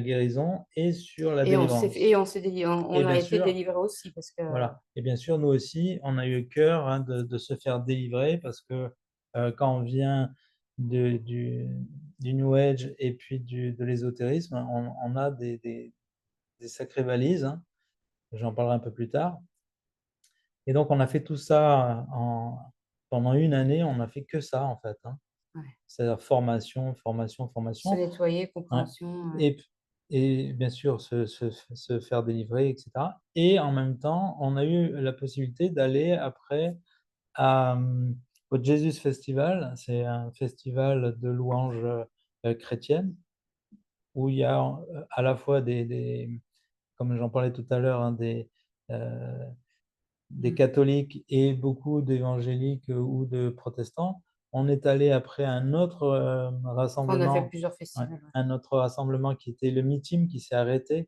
guérison et sur la délivrance. On a été délivrés aussi. Parce que... Voilà. Et bien sûr, nous aussi, on a eu cœur de se faire délivrer parce que quand on vient du New Age et puis de l'ésotérisme, on a des sacrées valises, hein. J'en parlerai un peu plus tard. Et donc, on a fait tout ça pendant une année, on n'a fait que ça, en fait, hein. Ouais. C'est-à-dire formation. Se nettoyer, compréhension. Ouais. et bien sûr se faire délivrer, etc. Et en même temps, on a eu la possibilité d'aller après au Jesus Festival. C'est un festival de louanges chrétiennes où il y a à la fois comme j'en parlais tout à l'heure, hein, des catholiques et beaucoup d'évangéliques ou de protestants. On est allé après à un autre On a fait rassemblement, plusieurs ouais, festivals. Ouais. un autre rassemblement qui était le MITIM, qui s'est arrêté,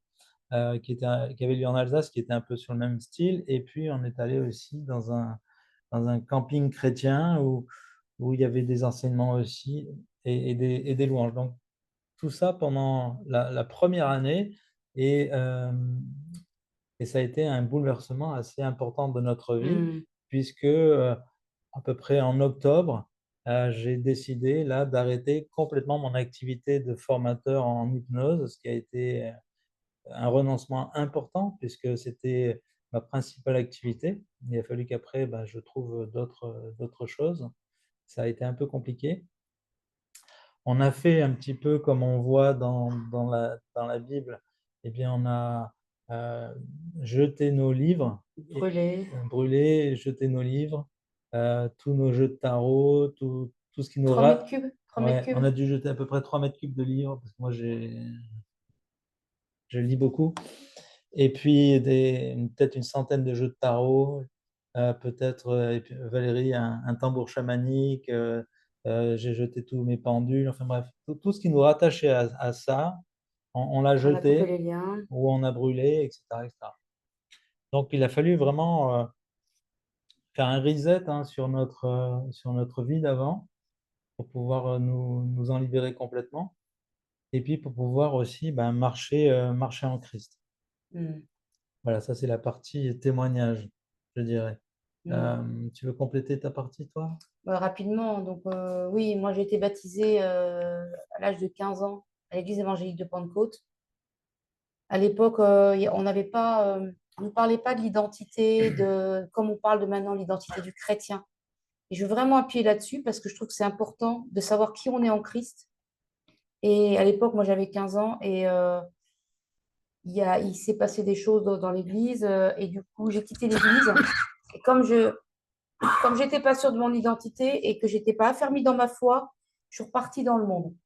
qui avait lieu en Alsace, qui était un peu sur le même style. Et puis on est allé aussi dans un camping chrétien où il y avait des enseignements aussi et des louanges. Donc tout ça pendant la première année. Et, et ça a été un bouleversement assez important de notre vie, Mm. puisque à peu près en octobre, j'ai décidé là d'arrêter complètement mon activité de formateur en hypnose, ce qui a été un renoncement important puisque c'était ma principale activité. Il a fallu qu'après, je trouve d'autres choses. Ça a été un peu compliqué. On a fait un petit peu comme on voit dans la Bible. Eh bien, on a jeté nos livres, Brûlé. jeté nos livres, tous nos jeux de tarot, tout ce qui nous 3 mètres cubes. 3 mètres Ouais, cubes. on a dû jeter à peu près 3 mètres cubes de livres, parce que moi, je lis beaucoup. Et puis, peut-être une centaine de jeux de tarot, peut-être, et puis Valérie, un tambour chamanique, j'ai jeté tous mes pendules, enfin bref, tout ce qui nous rattachait à ça, on l'a On a coupé jeté les liens. ou on a brûlé, etc., etc. Donc, il a fallu vraiment faire un reset, hein, sur notre vie d'avant pour pouvoir nous en libérer complètement. Et puis pour pouvoir aussi marcher en Christ. Mm. Voilà, ça c'est la partie témoignage, je dirais. Tu veux compléter ta partie, toi? Rapidement, donc oui, moi j'ai été baptisée à l'âge de 15 ans à l'église évangélique de Pentecôte. À l'époque, on n'avait pas, on ne parlait pas de l'identité, comme on parle de maintenant, l'identité du chrétien. Et je veux vraiment appuyer là-dessus parce que je trouve que c'est important de savoir qui on est en Christ. Et à l'époque, moi j'avais 15 ans et il s'est passé des choses dans l'église et du coup j'ai quitté l'église. Et comme j'étais pas sûre de mon identité et que j'étais pas affermie dans ma foi, je suis repartie dans le monde.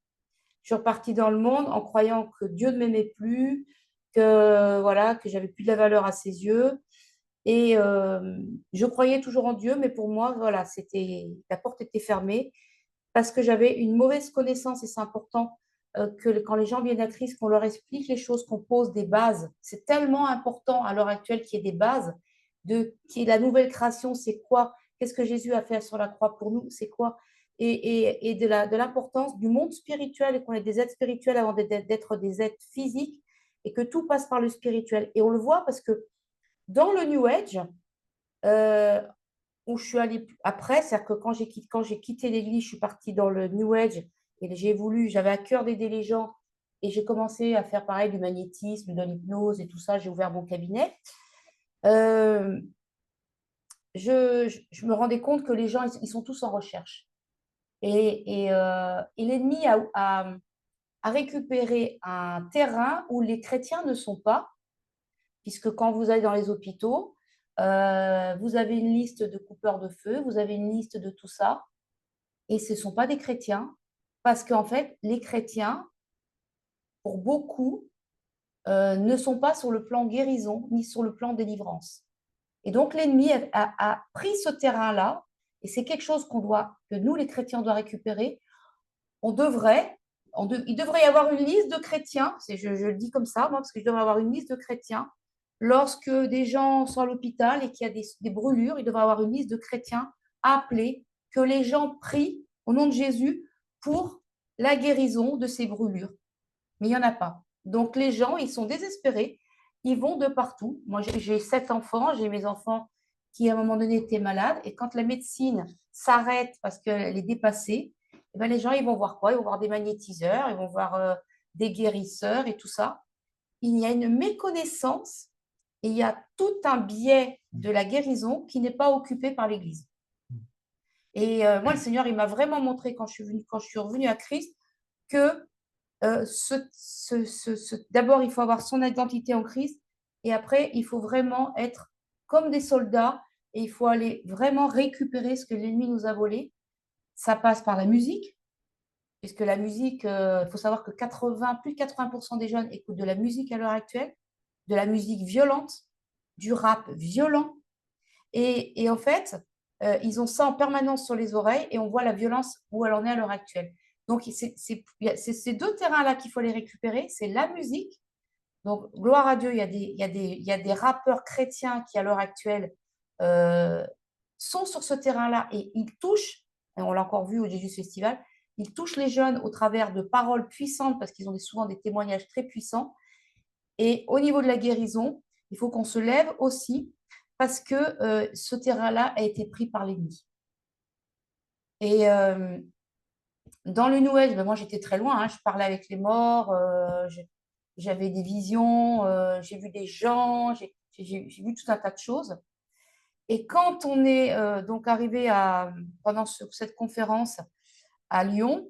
Je suis repartie dans le monde en croyant que Dieu ne m'aimait plus, que voilà, que j'avais plus de la valeur à ses yeux. Et je croyais toujours en Dieu, mais pour moi, voilà, la porte était fermée parce que j'avais une mauvaise connaissance et c'est important que quand les gens viennent à Christ, qu'on leur explique les choses, qu'on pose des bases. C'est tellement important à l'heure actuelle qu'il y ait des bases qui est la nouvelle création, c'est quoi? Qu'est-ce que Jésus a fait sur la croix pour nous? C'est quoi? Et de l'importance du monde spirituel et qu'on est des êtres spirituels avant d'être des êtres physiques et que tout passe par le spirituel. Et on le voit parce que dans le New Age, euh, où je suis allée après, c'est-à-dire que quand j'ai quitté l'église, je suis partie dans le New Age et j'avais à cœur d'aider les gens et j'ai commencé à faire pareil du magnétisme, de l'hypnose et tout ça. J'ai ouvert mon cabinet. Euh, je me rendais compte que les gens, ils sont tous en recherche. Et l'ennemi a récupéré un terrain où les chrétiens ne sont pas, puisque quand vous allez dans les hôpitaux, vous avez une liste de coupeurs de feu, vous avez une liste de tout ça, et ce ne sont pas des chrétiens, parce qu'en fait, les chrétiens, pour beaucoup, ne sont pas sur le plan guérison, ni sur le plan délivrance. Et donc, l'ennemi a pris ce terrain-là, et c'est quelque chose que nous, les chrétiens, on doit récupérer. Il devrait y avoir une liste de chrétiens, je le dis comme ça, moi, parce que je devrais avoir une liste de chrétiens. Lorsque des gens sont à l'hôpital et qu'il y a des brûlures, il devrait y avoir une liste de chrétiens appelés, que les gens prient au nom de Jésus pour la guérison de ces brûlures. Mais il n'y en a pas. Donc les gens, ils sont désespérés, ils vont de partout. Moi, j'ai 7 enfants, j'ai mes enfants qui à un moment donné étaient malades, et quand la médecine s'arrête parce qu'elle est dépassée, eh ben, les gens, ils vont voir quoi? Ils vont voir des magnétiseurs, ils vont voir des guérisseurs et tout ça. Il y a une méconnaissance et il y a tout un biais de la guérison qui n'est pas occupé par l'Église. Et moi, le Seigneur, il m'a vraiment montré quand je suis revenue à Christ que d'abord, il faut avoir son identité en Christ et après, il faut vraiment être comme des soldats et il faut aller vraiment récupérer ce que l'ennemi nous a volé. Ça passe par la musique, puisque la musique, il faut savoir que plus de 80% des jeunes écoutent de la musique à l'heure actuelle, de la musique violente, du rap violent. Et en fait, ils ont ça en permanence sur les oreilles et on voit la violence où elle en est à l'heure actuelle. Donc, c'est ces deux terrains-là qu'il faut les récupérer, c'est la musique. Donc, gloire à Dieu, il y a des rappeurs chrétiens qui, à l'heure actuelle, sont sur ce terrain-là et ils touchent, et on l'a encore vu au Jesus Festival, ils touchent les jeunes au travers de paroles puissantes parce qu'ils ont souvent des témoignages très puissants. Et au niveau de la guérison, il faut qu'on se lève aussi parce que ce terrain-là a été pris par l'ennemi. Et dans le New Age, ben moi j'étais très loin, hein, je parlais avec les morts, j'avais des visions, j'ai vu des gens, j'ai vu tout un tas de choses. Et quand on est donc arrivé pendant cette conférence à Lyon,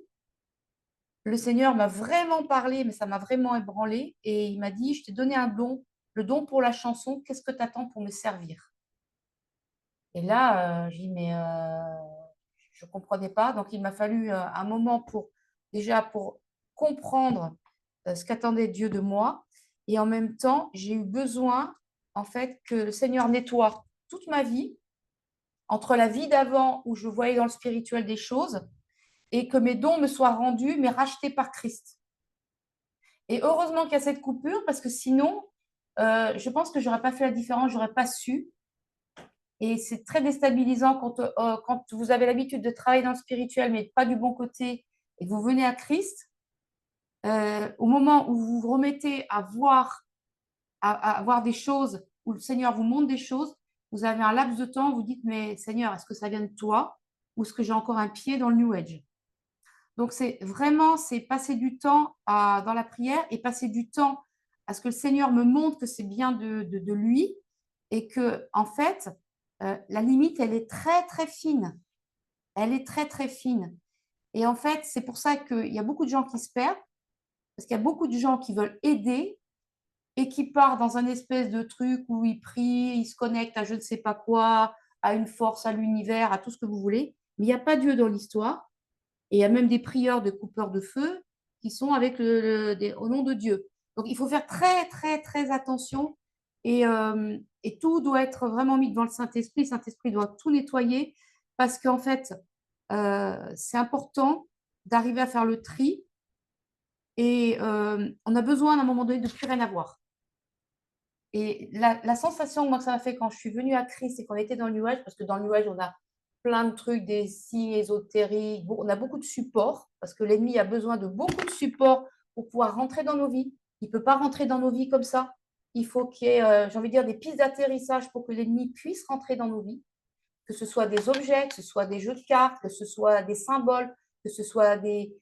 le Seigneur m'a vraiment parlé, mais ça m'a vraiment ébranlé. Et il m'a dit, je t'ai donné un don, le don pour la chanson, qu'est-ce que tu attends pour me servir? Et là, j'ai dit, mais je ne comprenais pas. Donc, il m'a fallu un moment pour comprendre ce qu'attendait Dieu de moi. Et en même temps, j'ai eu besoin, en fait, que le Seigneur nettoie toute ma vie, entre la vie d'avant où je voyais dans le spirituel des choses, et que mes dons me soient rendus, mais rachetés par Christ. Et heureusement qu'il y a cette coupure, parce que sinon, je pense que je n'aurais pas fait la différence, je n'aurais pas su. Et c'est très déstabilisant quand vous avez l'habitude de travailler dans le spirituel, mais pas du bon côté, et que vous venez à Christ. Au moment où vous vous remettez à voir des choses, où le Seigneur vous montre des choses, vous avez un laps de temps, vous dites, mais Seigneur, est-ce que ça vient de toi ou est-ce que j'ai encore un pied dans le New Age? Donc, c'est passer du temps dans la prière et passer du temps à ce que le Seigneur me montre que c'est bien de lui et que, en fait, la limite, elle est très, très fine. Elle est très, très fine. Et en fait, c'est pour ça qu'il y a beaucoup de gens qui se perdent, parce qu'il y a beaucoup de gens qui veulent aider et qui partent dans un espèce de truc où ils prient, ils se connectent à je ne sais pas quoi, à une force, à l'univers, à tout ce que vous voulez. Mais il n'y a pas Dieu dans l'histoire. Et il y a même des prieurs de coupeurs de feu qui sont avec au nom de Dieu. Donc, il faut faire très, très, très attention. Et tout doit être vraiment mis devant le Saint-Esprit. Le Saint-Esprit doit tout nettoyer parce qu'en fait, c'est important d'arriver à faire le tri. Et on a besoin, à un moment donné, de plus rien avoir. Et la sensation moi, que ça m'a fait quand je suis venue à Christ et qu'on était dans le New Age, parce que dans le New Age, on a plein de trucs, des signes ésotériques, on a beaucoup de support, parce que l'ennemi a besoin de beaucoup de support pour pouvoir rentrer dans nos vies. Il ne peut pas rentrer dans nos vies comme ça. Il faut qu'il y ait, j'ai envie de dire, des pistes d'atterrissage pour que l'ennemi puisse rentrer dans nos vies, que ce soit des objets, que ce soit des jeux de cartes, que ce soit des symboles, que ce soit des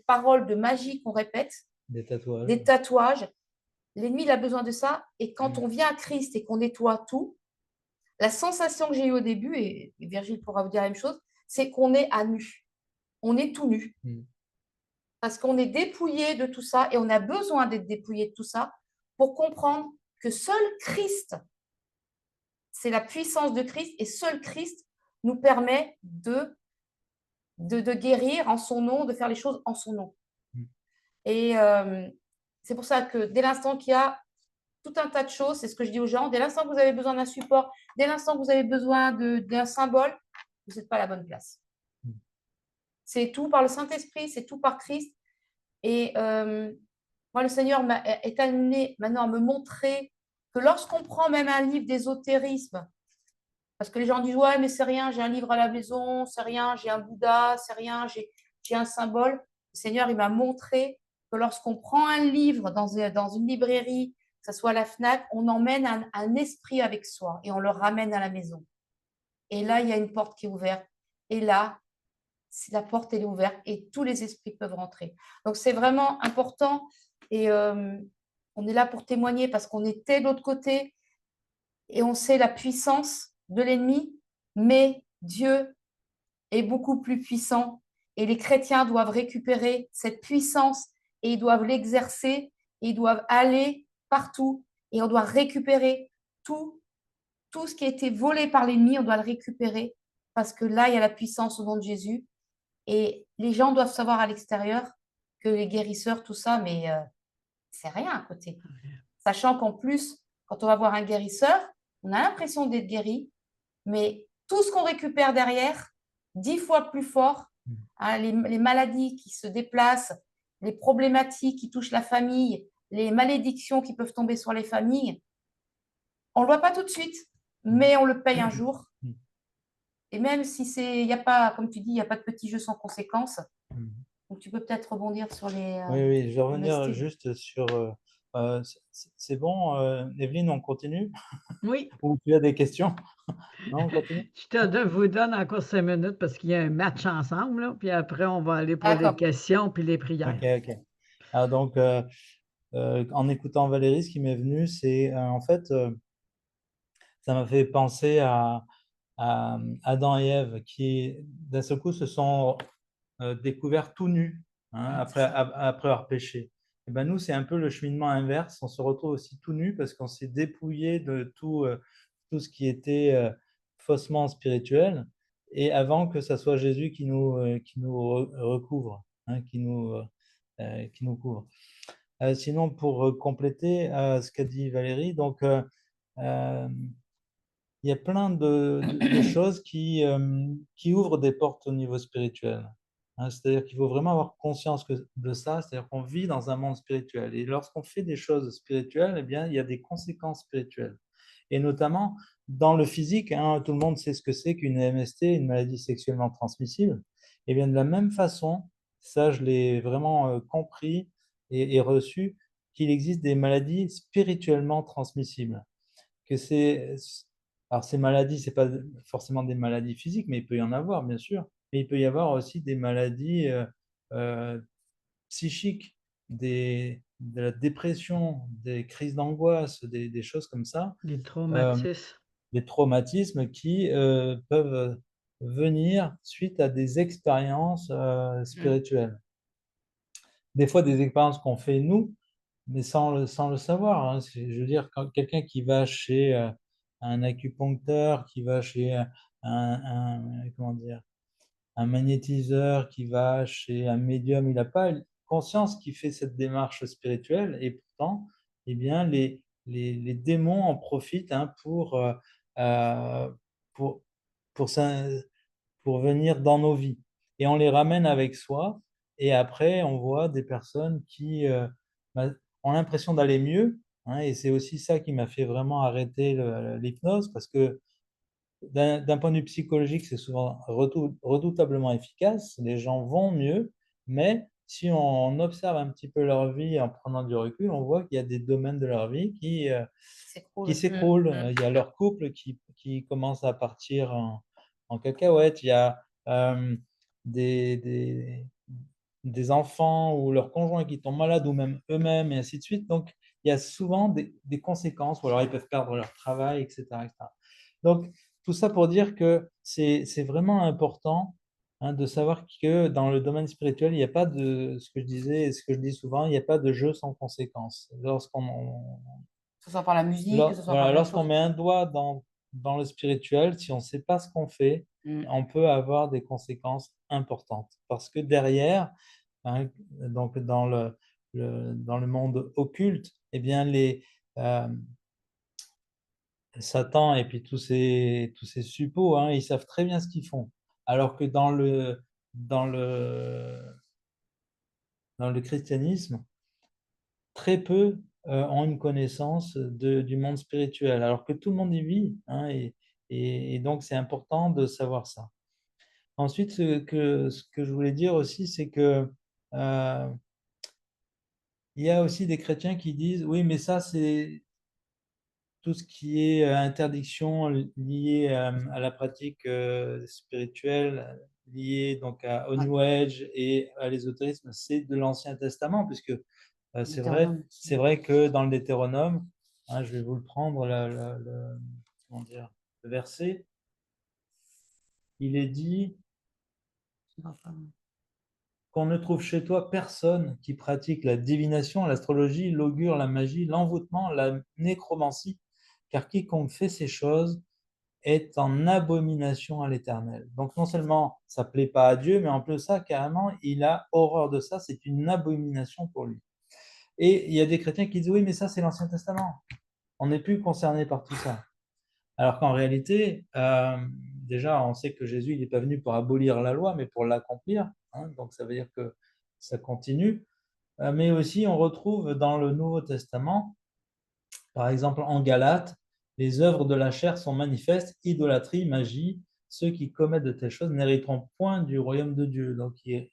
paroles de magie qu'on répète, Des tatouages. des tatouages. L'ennemi, il a besoin de ça. Et quand on vient à Christ et qu'on nettoie tout, la sensation que j'ai eue au début, et Virgile pourra vous dire la même chose, c'est qu'on est à nu. On est tout nu. Parce qu'on est dépouillé de tout ça et on a besoin d'être dépouillé de tout ça pour comprendre que seul Christ, c'est la puissance de Christ et seul Christ nous permet de guérir en son nom, de faire les choses en son nom. Et c'est pour ça que dès l'instant qu'il y a tout un tas de choses, c'est ce que je dis aux gens, dès l'instant que vous avez besoin d'un support, dès l'instant que vous avez besoin d'un symbole, vous n'êtes pas à la bonne place. C'est tout par le Saint-Esprit, c'est tout par Christ. Et moi, le Seigneur est amené maintenant à me montrer que lorsqu'on prend même un livre d'ésotérisme, parce que les gens disent, ouais, mais c'est rien, j'ai un livre à la maison, c'est rien, j'ai un Bouddha, c'est rien, j'ai un symbole. Le Seigneur, il m'a montré que lorsqu'on prend un livre dans une librairie, que ce soit à la FNAC, on emmène un esprit avec soi et on le ramène à la maison. Et là, il y a une porte qui est ouverte. Et là, la porte elle est ouverte et tous les esprits peuvent rentrer. Donc, c'est vraiment important. Et on est là pour témoigner parce qu'on était de l'autre côté et on sait la puissance de l'ennemi, mais Dieu est beaucoup plus puissant Et les chrétiens doivent récupérer cette puissance et ils doivent l'exercer et ils doivent aller partout et on doit récupérer tout ce qui a été volé par l'ennemi, on doit le récupérer parce que là, il y a la puissance au nom de Jésus. Et les gens doivent savoir à l'extérieur que les guérisseurs, tout ça, mais c'est rien à côté. Sachant qu'en plus, quand on va voir un guérisseur, on a l'impression d'être guéri, mais tout ce qu'on récupère derrière, 10 fois plus fort, hein, les maladies qui se déplacent, les problématiques qui touchent la famille, les malédictions qui peuvent tomber sur les familles, on ne le voit pas tout de suite, mais on le paye un jour. Et même si il n'y a pas, comme tu dis, il n'y a pas de petit jeu sans conséquence. Donc tu peux peut-être rebondir sur les. Oui, je vais revenir MST. juste sur. C'est bon, Evelyne, on continue? Oui, Ou tu as des questions? Non, on continue? vous donne encore 5 minutes parce qu'il y a un match ensemble, là, puis après on va aller pour les D'accord. questions puis les prières. Ok. Alors donc, en écoutant Valérie, ce qui m'est venu, c'est en fait, ça m'a fait penser à Adam et Ève qui, d'un seul coup, se sont découverts tout nus après avoir péché. Et ben nous, c'est un peu le cheminement inverse. On se retrouve aussi tout nus parce qu'on s'est dépouillé de tout ce qui était faussement spirituel et avant que ça soit Jésus qui nous recouvre, qui nous couvre. Sinon, pour compléter ce qu'a dit Valérie, donc il y a plein de choses qui ouvrent des portes au niveau spirituel. C'est-à-dire qu'il faut vraiment avoir conscience de ça, c'est-à-dire qu'on vit dans un monde spirituel. Et lorsqu'on fait des choses spirituelles, eh bien, il y a des conséquences spirituelles. Et notamment dans le physique, tout le monde sait ce que c'est qu'une MST, une maladie sexuellement transmissible. Et bien de la même façon, ça je l'ai vraiment compris et reçu, qu'il existe des maladies spirituellement transmissibles. Que alors ces maladies, ce n'est pas forcément des maladies physiques, mais il peut y en avoir, bien sûr. Mais il peut y avoir aussi des maladies psychiques, de la dépression, des crises d'angoisse, des choses comme ça, Les traumatismes. des traumatismes qui peuvent venir suite à des expériences spirituelles. Des fois, des expériences qu'on fait nous, mais sans le savoir. Je veux dire, quand quelqu'un qui va chez un acupuncteur, qui va chez comment dire, un magnétiseur, qui va chez un médium, il n'a pas conscience qu'il fait cette démarche spirituelle et pourtant, eh bien, les démons en profitent euh, pour, pour, pour venir dans nos vies. Et on les ramène avec soi et après, on voit des personnes qui ont l'impression d'aller mieux. Et c'est aussi ça qui m'a fait vraiment arrêter l'hypnose parce que d'un point de vue psychologique, c'est souvent redoutablement efficace. Les gens vont mieux, mais si on observe un petit peu leur vie en prenant du recul, on voit qu'il y a des domaines de leur vie qui s'écroulent. Il y a leur couple qui commence à partir en cacahuète. Il y a des, des enfants ou leurs conjoints qui tombent malades ou même eux-mêmes et ainsi de suite. Donc, il y a souvent des conséquences ou alors ils peuvent perdre leur travail, etc. etc. Donc, tout ça pour dire que c'est vraiment important de savoir que dans le domaine spirituel, il n'y a pas de, ce que je disais et ce que je dis souvent, il n'y a pas de jeu sans conséquence. Que ce soit par la musique, que ce soit par Voilà, plein de lorsqu'on choses. met un doigt dans le spirituel, si on ne sait pas ce qu'on fait, on peut avoir des conséquences importantes. Parce que derrière, donc dans le monde occulte, eh bien Satan et puis tous ces suppôts, ils savent très bien ce qu'ils font. Alors que dans le christianisme, très peu ont une connaissance du monde spirituel, alors que tout le monde y vit. Et donc, c'est important de savoir ça. Ensuite, ce que je voulais dire aussi, c'est que il y a aussi des chrétiens qui disent, oui, mais ça, c'est tout ce qui est interdiction liée à la pratique spirituelle, liée donc au New Age et à l'ésotérisme, c'est de l'Ancien Testament, puisque c'est vrai que dans le Deutéronome, je vais vous le prendre, comment dire, le verset, il est dit, qu'on ne trouve chez toi personne qui pratique la divination, l'astrologie, l'augure, la magie, l'envoûtement, la nécromancie, car quiconque fait ces choses est en abomination à l'Éternel. Donc non seulement ça ne plaît pas à Dieu, mais en plus de ça, carrément, il a horreur de ça, c'est une abomination pour lui. Et il y a des chrétiens qui disent, oui, mais ça c'est l'Ancien Testament, on n'est plus concerné par tout ça. Alors qu'en réalité, déjà, on sait que Jésus, il n'est pas venu pour abolir la loi, mais pour l'accomplir, hein, donc ça veut dire que ça continue. Mais aussi, on retrouve dans le Nouveau Testament, par exemple en Galates, les œuvres de la chair sont manifestes, idolâtrie, magie, ceux qui commettent de telles choses n'hériteront point du royaume de Dieu. Donc il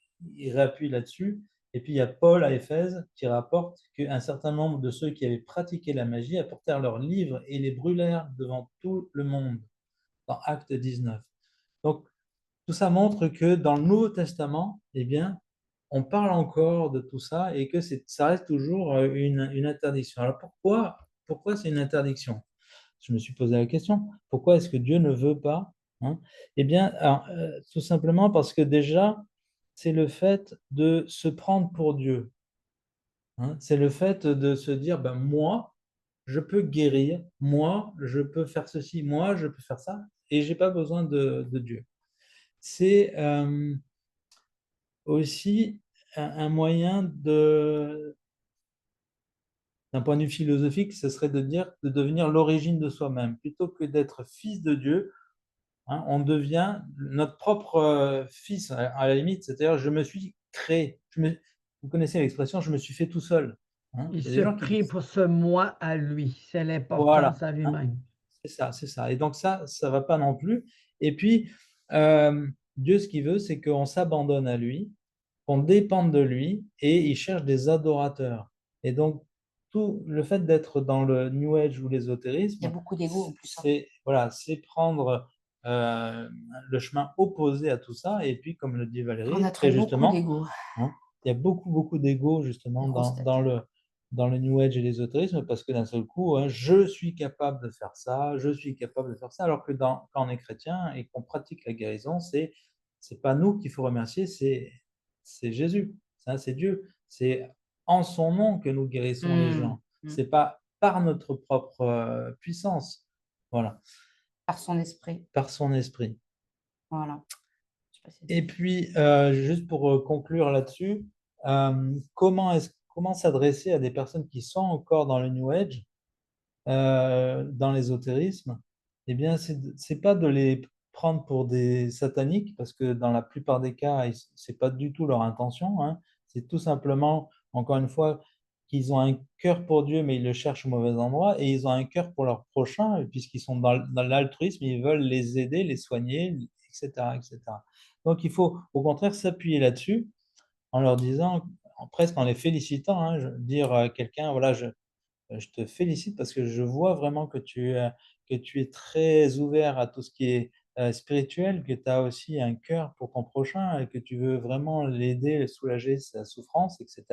réappuie là-dessus. Et puis il y a Paul à Éphèse qui rapporte qu'un certain nombre de ceux qui avaient pratiqué la magie apportèrent leurs livres et les brûlèrent devant tout le monde, dans Acte 19. Donc tout ça montre que dans le Nouveau Testament, eh bien, on parle encore de tout ça et que ça reste toujours une interdiction. Alors pourquoi c'est une interdiction? Je me suis posé la question, pourquoi est-ce que Dieu ne veut pas, hein? Eh bien, alors, tout simplement parce que déjà, c'est le fait de se prendre pour Dieu, hein. C'est le fait de se dire, ben, moi, je peux guérir, moi, je peux faire ceci, moi, je peux faire ça, et j'ai pas besoin de Dieu. C'est aussi un moyen d'un point de vue philosophique, ce serait de dire de devenir l'origine de soi-même. Plutôt que d'être fils de Dieu, hein, on devient notre propre fils, à la limite, c'est-à-dire je me suis créé. Vous connaissez l'expression, je me suis fait tout seul, hein. Il Il y a se des gens qui prie disent pour ce moi à lui, c'est voilà, l'importance à hein, lui-même. c'est ça, c'est ça. Et donc ça ne va pas non plus. Et puis, Dieu, ce qu'il veut, c'est qu'on s'abandonne à lui, qu'on dépende de lui, et il cherche des adorateurs. Et donc, tout le fait d'être dans le New Age ou Il y a l'ésotérisme, beaucoup d'ego en plus, hein. c'est voilà, c'est prendre le chemin opposé à tout ça. Et puis, comme le dit On Valérie, a très trop beaucoup justement, d'ego. hein, il y a beaucoup d'ego justement Des grosses têtes. dans le New Age et l'ésotérisme, parce que d'un seul coup, hein, je suis capable de faire ça, je suis capable de faire ça, alors que quand on est chrétien et qu'on pratique la guérison, c'est pas nous qu'il faut remercier, c'est Jésus, ça, c'est Dieu. C'est en son nom que nous guérissons les gens. C'est pas par notre propre puissance. Voilà, Par son esprit. par son esprit. Voilà. Je sais pas si Et puis, juste pour conclure là-dessus, comment s'adresser à des personnes qui sont encore dans le New Age, dans l'ésotérisme? Eh bien, c'est pas de les prendre pour des sataniques, parce que dans la plupart des cas, c'est pas du tout leur intention, hein. C'est tout simplement, encore une fois, qu'ils ont un cœur pour Dieu, mais ils le cherchent au mauvais endroit, et ils ont un cœur pour leur prochain, et puisqu'ils sont dans l'altruisme, ils veulent les aider, les soigner, etc., etc. Donc, il faut au contraire s'appuyer là-dessus en leur disant, presque en les félicitant, hein, dire à quelqu'un, voilà, je te félicite parce que je vois vraiment que tu es très ouvert à tout ce qui est spirituel, que tu as aussi un cœur pour ton prochain et que tu veux vraiment l'aider, soulager sa souffrance, etc.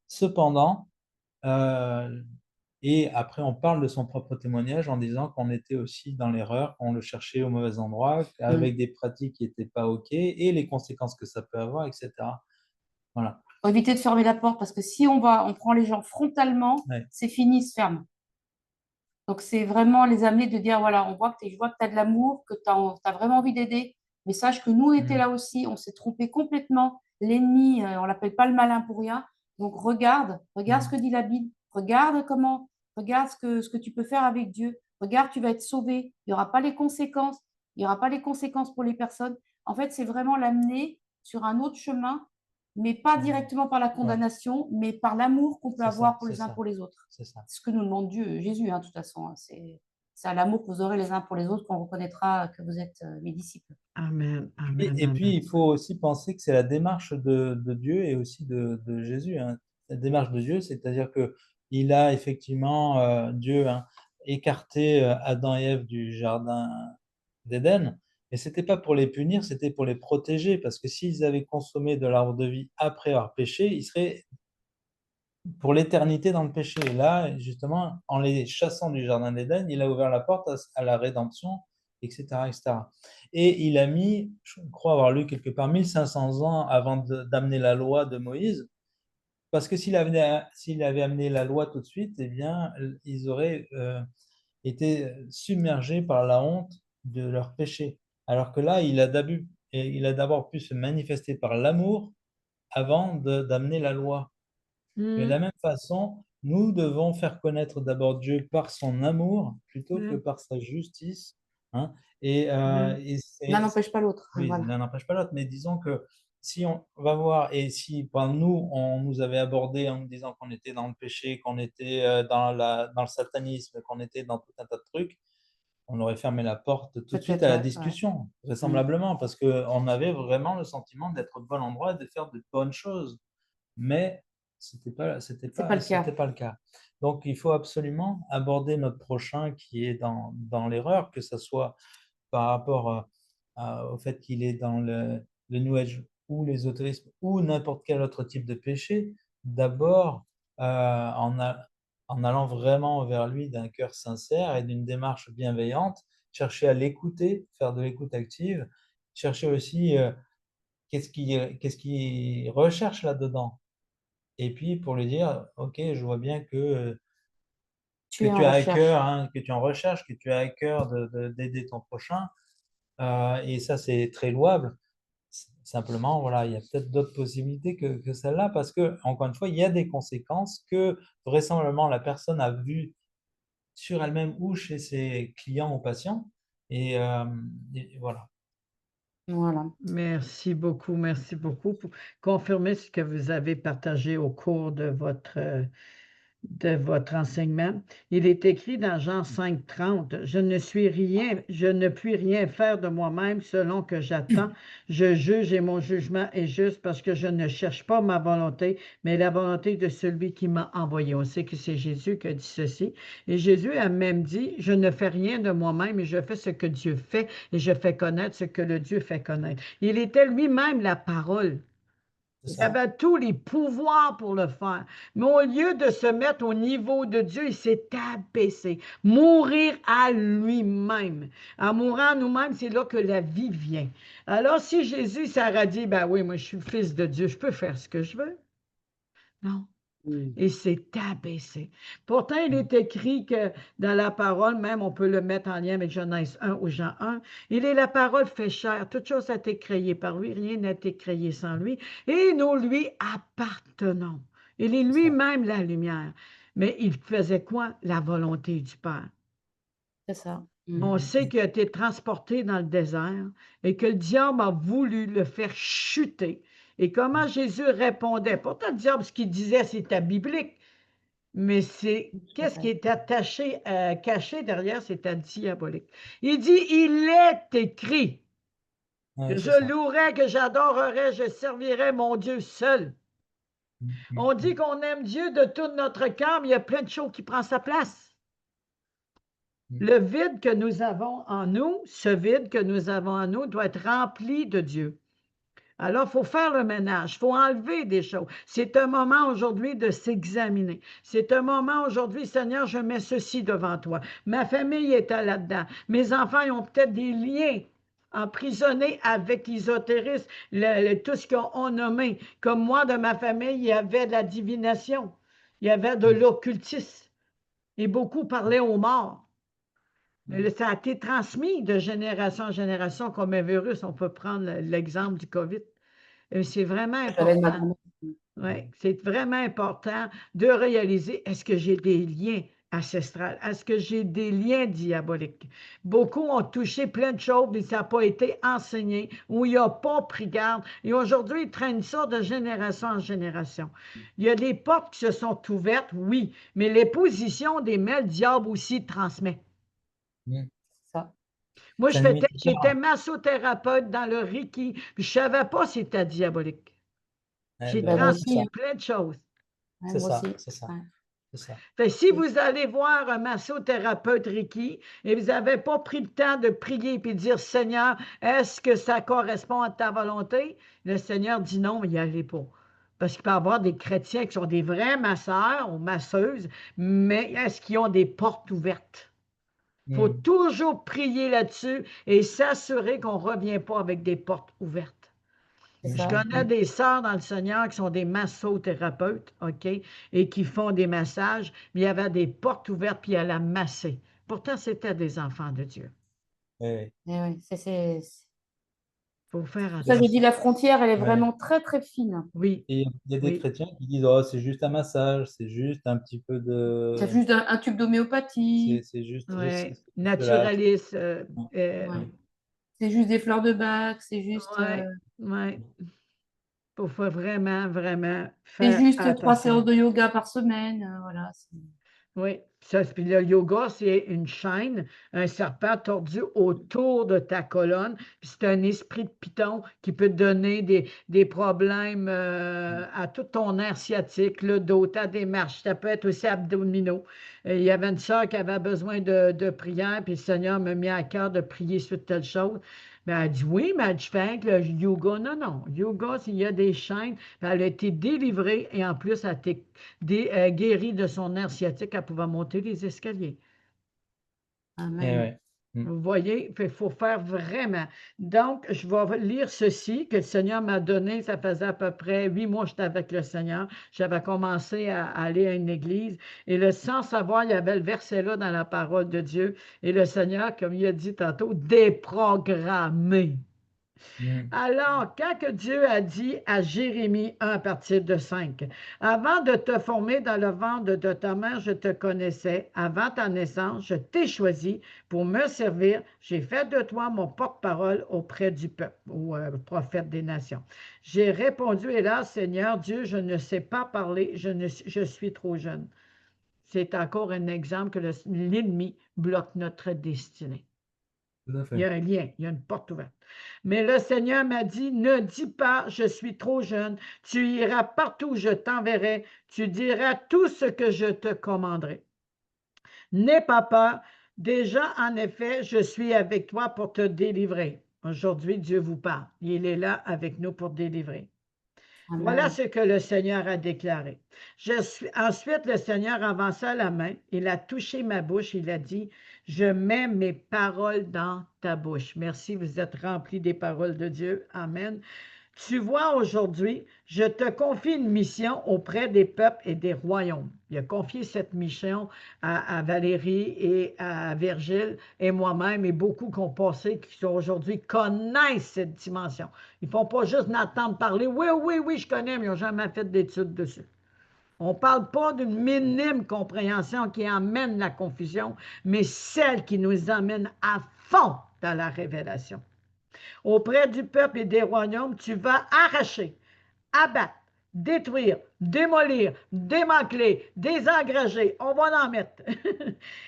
Cependant, et après on parle de son propre témoignage en disant qu'on était aussi dans l'erreur, qu'on le cherchait au mauvais endroit, avec des pratiques qui n'étaient pas OK et les conséquences que ça peut avoir, etc. Voilà. faut éviter de fermer la porte parce que si on prend les gens frontalement, Ouais. c'est fini, ils se ferment. Donc, c'est vraiment les amener de dire, voilà, je vois que tu as de l'amour, que tu as vraiment envie d'aider, mais sache que nous, on était là aussi, on s'est trompé complètement. L'ennemi, on l'appelle pas le malin pour rien. Donc, regarde ce que dit la Bible, regarde ce que tu peux faire avec Dieu. Regarde, tu vas être sauvé. Il n'y aura pas les conséquences. Il n'y aura pas les conséquences pour les personnes. En fait, c'est vraiment l'amener sur un autre chemin, mais pas directement par la condamnation, mais par l'amour qu'on peut avoir pour les uns pour les autres. C'est ça. C'est ce que nous demande Dieu, Jésus, hein, de toute façon. C'est à l'amour que vous aurez les uns pour les autres qu'on reconnaîtra que vous êtes mes disciples. Amen, Et, amen, et puis, amen. il faut aussi penser que c'est la démarche de Dieu et aussi de Jésus, hein. La démarche de Dieu, c'est-à-dire qu'il a effectivement, Dieu, hein, écarté Adam et Ève du jardin d'Éden, mais ce n'était pas pour les punir, c'était pour les protéger, parce que s'ils avaient consommé de l'arbre de vie après avoir péché, ils seraient pour l'éternité dans le péché. Et là, justement, en les chassant du jardin d'Éden, il a ouvert la porte à la rédemption etc., etc. Et il a mis, je crois avoir lu quelque part, 1500 ans avant d'amener la loi de Moïse, parce que s'il avait amené la loi tout de suite, eh bien, ils auraient été submergés par la honte de leur péché. Alors que là, il a d'abord pu se manifester par l'amour avant d'amener la loi. De la même façon, nous devons faire connaître d'abord Dieu par son amour plutôt que par sa justice. Hein. L'un n'empêche pas l'autre. Oui, Voilà. l'un n'empêche pas l'autre, mais disons que si on va voir, et si nous, on nous avait abordé en nous disant qu'on était dans le péché, qu'on était dans le satanisme, qu'on était dans tout un tas de trucs, on aurait fermé la porte tout de suite à la discussion, vraisemblablement, parce qu'on avait vraiment le sentiment d'être au bon endroit et de faire de bonnes choses. Mais c'était pas le cas. Donc, il faut absolument aborder notre prochain qui est dans l'erreur, que ce soit par rapport au fait qu'il est dans le New Age ou l'ésotérisme ou n'importe quel autre type de péché, d'abord en allant vraiment vers lui d'un cœur sincère et d'une démarche bienveillante, chercher à l'écouter, faire de l'écoute active, chercher aussi qu'est-ce qu'il recherche là-dedans. Et puis pour lui dire, ok, je vois bien que tu as à cœur, hein, que tu en recherches, que tu as à cœur d'aider ton prochain. Et ça, c'est très louable. Simplement, voilà, il y a peut-être d'autres possibilités que celle-là, parce que, encore une fois, il y a des conséquences que vraisemblablement la personne a vues sur elle-même ou chez ses clients ou patients. Et voilà. Voilà. Merci beaucoup pour confirmer ce que vous avez partagé au cours de votre enseignement. Il est écrit dans Jean 5,30, je ne puis rien faire de moi-même selon que j'attends. Je juge et mon jugement est juste parce que je ne cherche pas ma volonté, mais la volonté de celui qui m'a envoyé. On sait que c'est Jésus qui a dit ceci. Et Jésus a même dit, je ne fais rien de moi-même, mais je fais ce que Dieu fait et je fais connaître ce que le Dieu fait connaître. Il était lui-même la parole. Il avait tous les pouvoirs pour le faire. Mais au lieu de se mettre au niveau de Dieu, il s'est abaissé. Mourir à lui-même. En mourant à nous-mêmes, c'est là que la vie vient. Alors, si Jésus s'aurait dit, ben oui, moi je suis le fils de Dieu, je peux faire ce que je veux. Non. Il s'est abaissé. Pourtant, il est écrit que dans la parole, même on peut le mettre en lien avec Genèse 1 ou Jean 1, il est la parole fait chair. Toute chose a été créée par lui, rien n'a été créé sans lui. Et nous lui appartenons. Il est lui-même la lumière. Mais il faisait quoi? La volonté du Père. C'est ça. On sait qu'il a été transporté dans le désert et que le diable a voulu le faire chuter. Et comment Jésus répondait? Pourtant, le diable, ce qu'il disait, c'était biblique. Mais c'est qu'est-ce qui est attaché, caché derrière, c'était diabolique. Il dit, il est écrit. Ouais, Je louerai, que j'adorerai, je servirai mon Dieu seul. On dit qu'on aime Dieu de tout notre cœur, mais il y a plein de choses qui prennent sa place. Le vide que nous avons en nous, ce vide que nous avons en nous doit être rempli de Dieu. Alors, il faut faire le ménage, il faut enlever des choses. C'est un moment aujourd'hui de s'examiner. C'est un moment aujourd'hui, Seigneur, je mets ceci devant toi. Ma famille est là-dedans. Mes enfants ils ont peut-être des liens emprisonnés avec l'ésotérisme, tout ce qu'on nommé. Comme moi, de ma famille, il y avait de la divination. Il y avait de l'occultisme. Et beaucoup parlaient aux morts. Ça a été transmis de génération en génération comme un virus. On peut prendre l'exemple du COVID. C'est vraiment important. Ouais, c'est vraiment important de réaliser, est-ce que j'ai des liens ancestrales? Est-ce que j'ai des liens diaboliques? Beaucoup ont touché plein de choses, mais ça n'a pas été enseigné, ou il n'y a pas pris garde. Et aujourd'hui, ils traînent ça de génération en génération. Il y a des portes qui se sont ouvertes, oui, mais les positions des mails, le diable aussi transmet. Ça. Moi, j'étais massothérapeute dans le Reiki, puis je ne savais pas si c'était diabolique. J'ai transmis plein de choses. C'est ça, c'est ça. Fait, si vous allez voir un massothérapeute Reiki et vous n'avez pas pris le temps de prier et de dire, Seigneur, est-ce que ça correspond à ta volonté? Le Seigneur dit non, mais n'y allez pas. Parce qu'il peut y avoir des chrétiens qui sont des vrais masseurs ou masseuses, mais est-ce qu'ils ont des portes ouvertes? Il faut Mm. toujours prier là-dessus et s'assurer qu'on ne revient pas avec des portes ouvertes. C'est Je ça. connais des sœurs dans le Seigneur qui sont des massothérapeutes, OK, et qui font des massages, mais il y avait des portes ouvertes, puis elle a massé. Pourtant, c'était des enfants de Dieu. Ouais, Eh oui, Il faut faire pour ça que je dis attention. la frontière, elle est ouais. vraiment très très fine. Oui, Et il y a des oui, chrétiens qui disent, oh, c'est juste un massage, c'est juste un petit peu C'est de... juste un tube d'homéopathie. C'est juste oui. ceci, cela. Naturaliste. Ouais. C'est juste des fleurs de bac. C'est juste, Oui, oui. Il faut vraiment, vraiment c'est faire juste 3 séances attention. de yoga par semaine. Voilà. Oui, ça, puis le yoga, c'est une chaîne, un serpent tordu autour de ta colonne, puis c'est un esprit de python qui peut te donner des problèmes à tout ton air sciatique, le dos, ta démarche, ça peut être aussi abdominaux. Il y avait une sœur qui avait besoin de prière, puis le Seigneur m'a mis à cœur de prier sur telle chose. Mais elle dit oui, mais elle dit, je fais avec le yoga. Non, non, yoga, il y a des chaînes, puis elle a été délivrée et en plus, elle a été guérie de son nerf sciatique, elle pouvait monter les escaliers. Eh Amen. ouais. Mm. Vous voyez, il faut faire vraiment. Donc, je vais lire ceci que le Seigneur m'a donné. Ça faisait à peu près 8 mois que j'étais avec le Seigneur. J'avais commencé à aller à une église. Et sans savoir, il y avait le verset là dans la parole de Dieu. Et le Seigneur, comme il a dit tantôt, déprogrammé. Mm. Alors, quand que Dieu a dit à Jérémie 1 à partir de 5, avant de te former dans le ventre de ta mère, je te connaissais. Avant ta naissance, je t'ai choisi pour me servir. J'ai fait de toi mon porte-parole auprès du peuple, ou prophète des nations. J'ai répondu, hélas, Seigneur Dieu, je ne sais pas parler, je suis trop jeune. C'est encore un exemple que l'ennemi bloque notre destinée. Tout à Il y fait. a un lien, il y a une porte ouverte. Mais le Seigneur m'a dit, ne dis pas, je suis trop jeune. Tu iras partout où je t'enverrai. Tu diras tout ce que je te commanderai. N'aie pas peur. Déjà, en effet, je suis avec toi pour te délivrer. Aujourd'hui, Dieu vous parle. Il est là avec nous pour délivrer. Voilà Amen. ce que le Seigneur a déclaré. Ensuite, le Seigneur avança la main, il a touché ma bouche, il a dit, je mets mes paroles dans ta bouche. Merci, vous êtes remplis des paroles de Dieu. Amen. Tu vois, aujourd'hui, je te confie une mission auprès des peuples et des royaumes. Il a confié cette mission à Valérie et à Virgile et moi-même et beaucoup qui ont passé, qui sont aujourd'hui, connaissent cette dimension. Ils ne font pas juste n'entendre parler. Oui, oui, oui, je connais, mais ils n'ont jamais fait d'études dessus. On ne parle pas d'une minime compréhension qui amène la confusion, mais celle qui nous amène à fond dans la révélation. Auprès du peuple et des royaumes, tu vas arracher, abattre, détruire, démolir, démanteler, désengager, on va en mettre,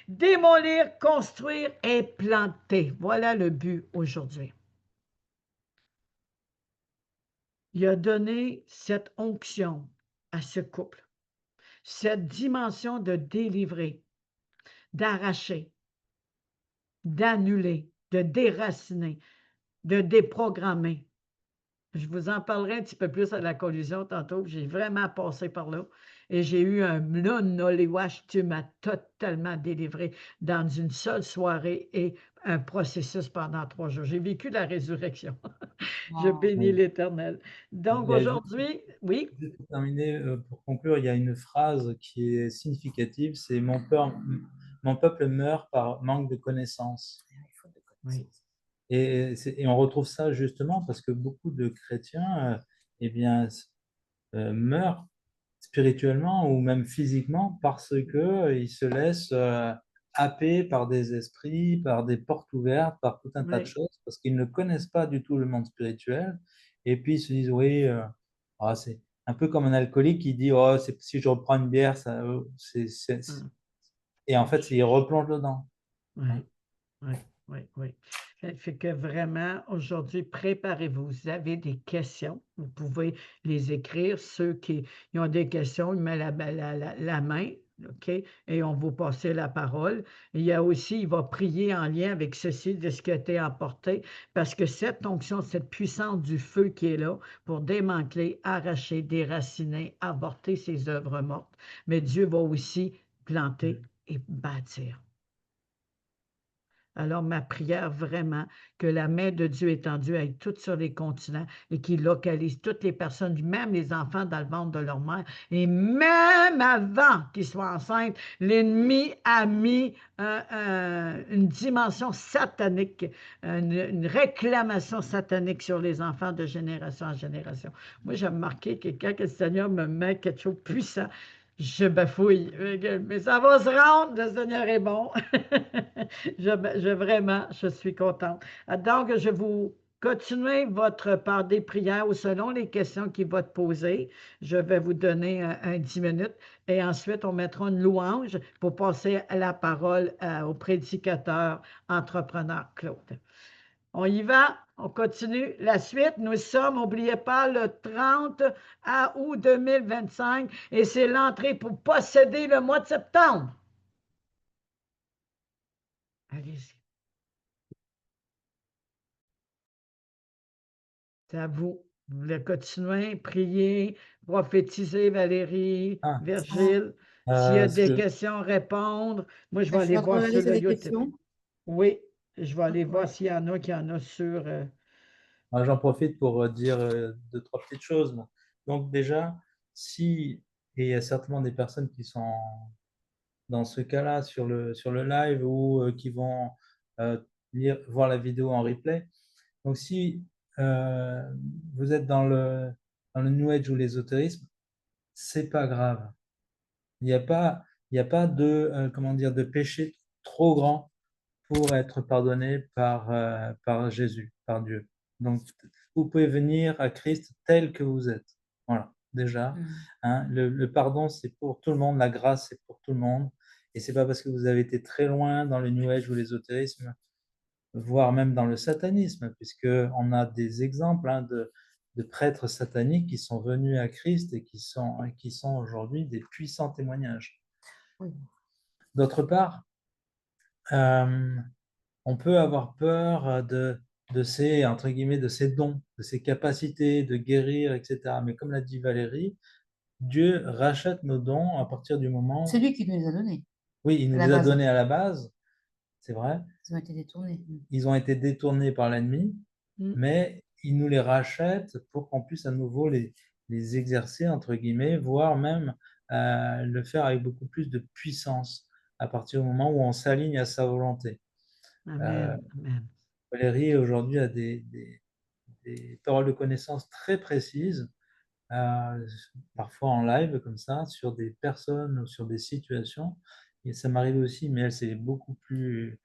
démolir, construire et planter. Voilà le but aujourd'hui. Il a donné cette onction à ce couple, cette dimension de délivrer, d'arracher, d'annuler, de déraciner, de déprogrammer. Je vous en parlerai un petit peu plus à la collision tantôt. J'ai vraiment passé par là. Et j'ai eu un noliwash. Tu m'as totalement délivré dans une seule soirée et un processus pendant 3 jours. J'ai vécu la résurrection. Je Wow. bénis l'Éternel. Donc Il y a juste, aujourd'hui, oui, juste pour terminer, pour conclure, il y a une phrase qui est significative, c'est mon peuple meurt par manque de connaissances. oui, Et on retrouve ça justement parce que beaucoup de chrétiens eh bien, meurent spirituellement ou même physiquement parce qu'ils se laissent happer par des esprits, par des portes ouvertes, par tout un tas de oui, choses, parce qu'ils ne connaissent pas du tout le monde spirituel. Et puis ils se disent, oui, c'est un peu comme un alcoolique qui dit, oh, si je reprends une bière, ça, hum, et en fait, il replonge dedans. oui, Hein. oui, oui, oui. Ça fait que vraiment, aujourd'hui, préparez-vous. Vous avez des questions, vous pouvez les écrire. Ceux qui ont des questions, ils mettent la main, OK? Et on va passer la parole. Il y a aussi, il va prier en lien avec ceci, de ce qui a été emporté, parce que cette onction, cette puissance du feu qui est là pour démanteler, arracher, déraciner, avorter ces œuvres mortes. Mais Dieu va aussi planter et bâtir. Alors, ma prière vraiment, que la main de Dieu étendue aille toute sur les continents et qu'il localise toutes les personnes, même les enfants dans le ventre de leur mère. Et même avant qu'ils soient enceintes, l'ennemi a mis une dimension satanique, une réclamation satanique sur les enfants de génération en génération. Moi, j'ai remarqué que quand le Seigneur me met quelque chose de puissant, je bafouille. Mais ça va se rendre, le Seigneur est bon. Vraiment, je suis contente. Donc, je vous continuez par des prières ou selon les questions qu'il va te poser. Je vais vous donner un 10 minutes et ensuite, on mettra une louange pour passer à la parole au prédicateur entrepreneur Claude. On y va, on continue. La suite, nous sommes, n'oubliez pas, le 30 août 2025 et c'est l'entrée pour posséder le mois de septembre. Allez-y. C'est à vous. Vous voulez continuer, prier, prophétiser, Valérie, Ah, Virgile. S'il y a ce des que questions, répondre. Moi, je vais Je suis aller en train de voir regarder sur s'il y le a des YouTube. questions. Oui, je vais aller voir Ouais. s'il y en a qui en a sur... Moi, j'en profite pour dire deux, trois petites choses. Donc déjà, si, et il y a certainement des personnes qui sont dans ce cas-là sur le live ou qui vont voir la vidéo en replay. Donc si euh, vous êtes dans le New Age ou l'ésotérisme, c'est pas grave. Il n'y a pas, il n'y a pas de, comment dire, de péché trop grand pour être pardonné par Jésus, par Dieu. Donc, vous pouvez venir à Christ tel que vous êtes. Voilà, déjà. Hein, le pardon, c'est pour tout le monde. La grâce, c'est pour tout le monde. Et c'est pas parce que vous avez été très loin dans le New Age ou l'ésotérisme, voire même dans le satanisme, puisqu'on a des exemples de prêtres sataniques qui sont venus à Christ et qui sont aujourd'hui des puissants témoignages. Oui. D'autre part, on peut avoir peur de ces, entre guillemets, de ces dons, de ces capacités de guérir, etc. Mais comme l'a dit Valérie, Dieu rachète nos dons à partir du moment... C'est lui qui nous les a donnés. Oui, il nous À la les a base. donnés à la base, c'est vrai. Ils ont été détournés. Ils ont été détournés par l'ennemi, Mm. mais il nous les rachète pour qu'on puisse à nouveau les exercer, entre guillemets, voire même le faire avec beaucoup plus de puissance à partir du moment où on s'aligne à sa volonté. Amen. Amen. Valérie, aujourd'hui, a des paroles de connaissance très précises, parfois en live, comme ça, sur des personnes ou sur des situations. Et ça m'arrive aussi, mais elle, c'est beaucoup plus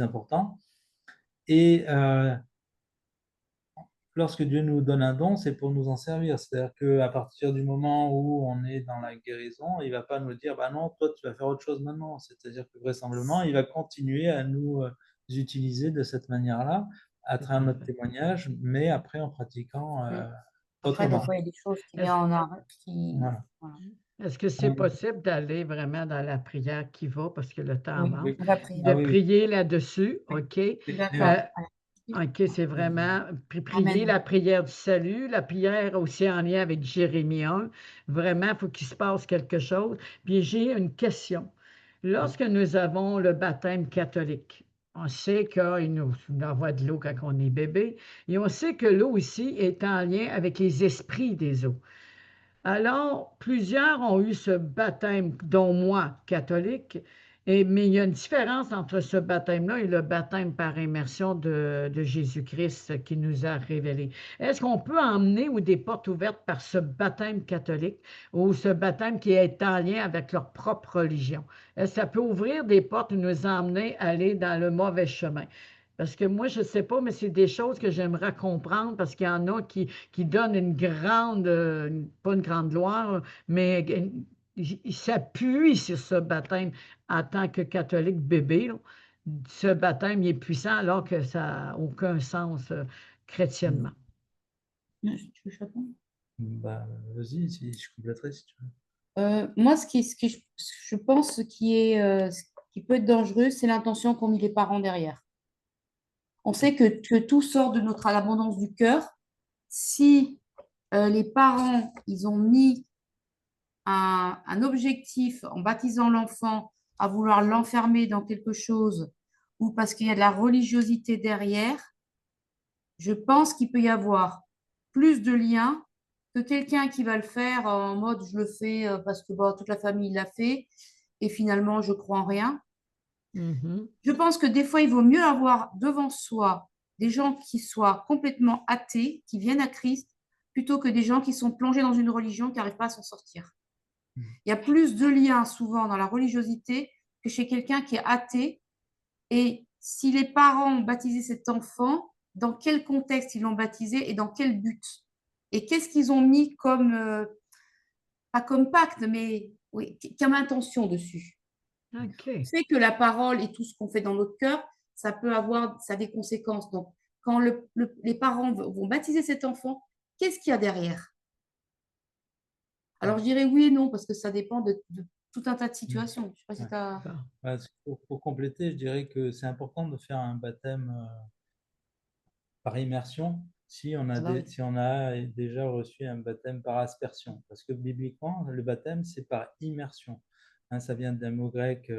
important. Et lorsque Dieu nous donne un don, c'est pour nous en servir. C'est-à-dire qu'à partir du moment où on est dans la guérison, il ne va pas nous dire, bah non, toi, tu vas faire autre chose maintenant. C'est-à-dire que vraisemblablement, il va continuer à nous utiliser de cette manière-là, à travers notre témoignage, mais après en pratiquant Après, des autrement. fois, il y a des choses qui viennent en arrêt. Voilà. Voilà. Est-ce que c'est possible d'aller vraiment dans la prière qui va, parce que le temps Oui, manque, on va prier. de prier là-dessus, OK? D'accord. OK, c'est vraiment prier Amen. la prière du salut, la prière aussi en lien avec Jérémie 1. Vraiment, il faut qu'il se passe quelque chose. Puis j'ai une question. Lorsque nous avons le baptême catholique, on sait qu'il nous envoie de l'eau quand on est bébé, et on sait que l'eau ici est en lien avec les esprits des eaux. Alors, plusieurs ont eu ce baptême, dont moi, catholique, mais il y a une différence entre ce baptême-là et le baptême par immersion de Jésus-Christ qui nous a révélé. Est-ce qu'on peut emmener ou des portes ouvertes par ce baptême catholique ou ce baptême qui est en lien avec leur propre religion? Est-ce que ça peut ouvrir des portes et nous emmener à aller dans le mauvais chemin? Parce que moi, je ne sais pas, mais c'est des choses que j'aimerais comprendre parce qu'il y en a qui donnent une grande, pas une grande gloire, mais il s'appuie sur ce baptême en tant que catholique bébé, là. Ce baptême, il est puissant alors que ça n'a aucun sens chrétiennement. Tu veux que je réponde? Bah, vas-y, si je compléterai si tu veux. Moi, ce qui je pense ce qui peut être dangereux, c'est l'intention qu'ont mis les parents derrière. On sait que tout sort de l'abondance du cœur. Si les parents, ils ont mis un objectif en baptisant l'enfant à vouloir l'enfermer dans quelque chose ou parce qu'il y a de la religiosité derrière, je pense qu'il peut y avoir plus de liens que quelqu'un qui va le faire en mode je le fais parce que bon, toute la famille l'a fait et finalement je crois en rien. Mhm. Je pense que des fois, il vaut mieux avoir devant soi des gens qui soient complètement athées, qui viennent à Christ, plutôt que des gens qui sont plongés dans une religion qui n'arrivent pas à s'en sortir. Il y a plus de liens souvent dans la religiosité que chez quelqu'un qui est athée. Et si les parents ont baptisé cet enfant, dans quel contexte ils l'ont baptisé et dans quel but? Et qu'est-ce qu'ils ont mis comme, pas comme pacte, mais oui, comme intention dessus? OK. Fait que la parole et tout ce qu'on fait dans notre cœur, ça peut avoir, ça a des conséquences. Donc, quand les parents vont baptiser cet enfant, qu'est-ce qu'il y a derrière? Alors, je dirais oui et non, parce que ça dépend de tout un tas de situations. Je ne sais pas si Ouais. tu as... Bon. Bah, pour compléter, je dirais que c'est important de faire un baptême par immersion si on a, Ah bah oui. si on a déjà reçu un baptême par aspersion. Parce que bibliquement, le baptême, c'est par immersion. Hein, ça vient d'un mot grec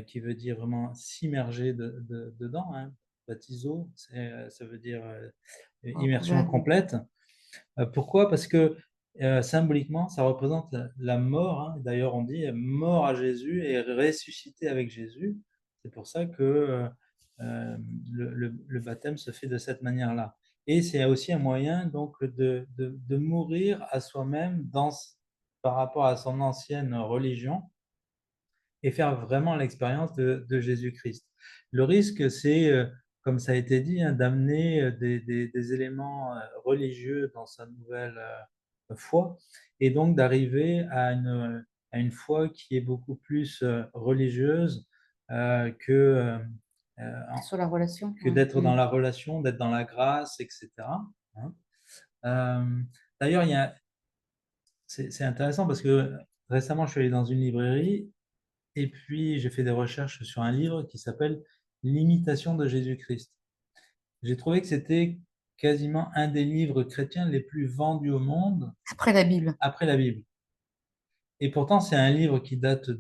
qui veut dire vraiment s'immerger dedans. Hein. Baptizo, ça veut dire immersion complète. Pourquoi? Parce que symboliquement, ça représente la mort. Hein. D'ailleurs, on dit mort à Jésus et ressuscité avec Jésus. C'est pour ça que le baptême se fait de cette manière-là. Et c'est aussi un moyen donc de mourir à soi-même par rapport à son ancienne religion et faire vraiment l'expérience de Jésus-Christ. Le risque, c'est, comme ça a été dit, hein, d'amener des éléments religieux dans sa nouvelle foi et donc d'arriver à une foi qui est beaucoup plus religieuse que, Sur la relation. que d'être dans la relation, d'être dans la grâce, etc. Hein. D'ailleurs, c'est intéressant parce que récemment, je suis allé dans une librairie et puis j'ai fait des recherches sur un livre qui s'appelle L'imitation de Jésus-Christ. J'ai trouvé que c'était quasiment un des livres chrétiens les plus vendus au monde Après la Bible. après la Bible. Et pourtant, c'est un livre qui date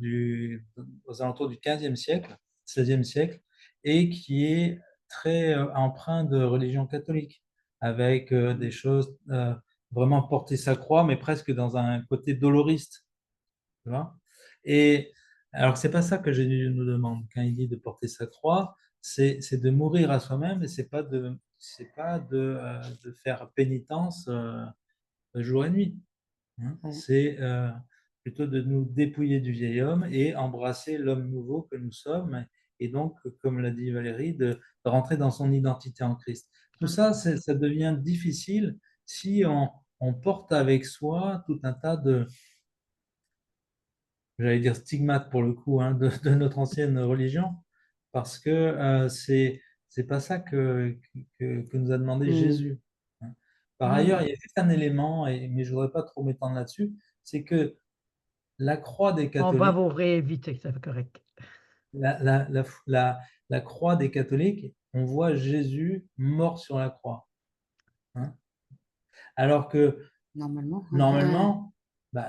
aux alentours du 15e siècle, 16e siècle, et qui est très empreint de religion catholique, avec des choses vraiment porter sa croix, mais presque dans un côté doloriste. Tu vois. Et alors, c'est pas ça que Jésus nous demande quand il dit de porter sa croix, c'est de mourir à soi-même et c'est pas de faire pénitence jour et nuit. Hein. Ouais. C'est plutôt de nous dépouiller du vieil homme et embrasser l'homme nouveau que nous sommes et donc, comme l'a dit Valérie, de rentrer dans son identité en Christ. Tout ça, ça devient difficile si on porte avec soi tout un tas de, j'allais dire stigmates pour le coup, hein, de notre ancienne religion, parce que c'est pas ça que nous a demandé Jésus. Hein. Par ailleurs, il y a juste un élément, mais je voudrais pas trop m'étendre là-dessus, c'est que la croix des On va catholiques, vous réinviter, c'est correct. la croix des catholiques, on voit Jésus mort sur la croix. Hein. Alors que normalement, bah,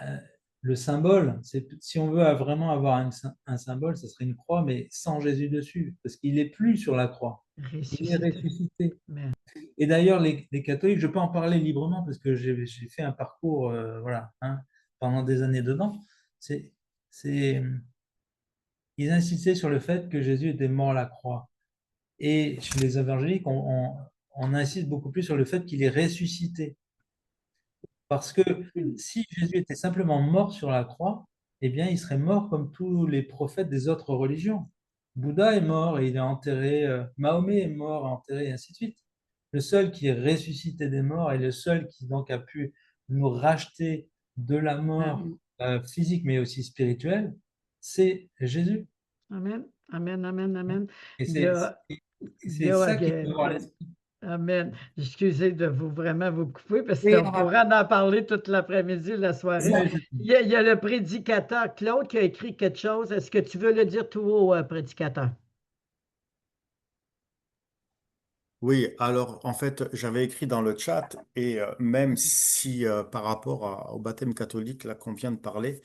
le symbole, si on veut vraiment avoir un symbole, ce serait une croix, mais sans Jésus dessus, parce qu'il n'est plus sur la croix. Il est ressuscité. Amen. Et d'ailleurs, les catholiques, je peux en parler librement, parce que j'ai fait un parcours voilà, hein, pendant des années dedans. Ils insistaient sur le fait que Jésus était mort à la croix. Et chez les évangéliques, on insiste beaucoup plus sur le fait qu'il est ressuscité. Parce que si Jésus était simplement mort sur la croix, eh bien, il serait mort comme tous les prophètes des autres religions. Bouddha est mort et il est enterré, Mahomet est mort et enterré, et ainsi de suite. Le seul qui est ressuscité des morts et le seul qui donc a pu nous racheter de la mort physique mais aussi spirituelle, c'est Jésus. Amen, amen, amen, amen. Et c'est ça qu'il faut avoir à l'esprit. Amen. Excusez de vraiment vous couper parce Oui, qu'on pourrait en parler toute l'après-midi, la soirée. Il y a le prédicateur Claude qui a écrit quelque chose. Est-ce que tu veux le dire tout haut, prédicateur? Oui, alors en fait, j'avais écrit dans le chat et même si par rapport au baptême catholique là qu'on vient de parler,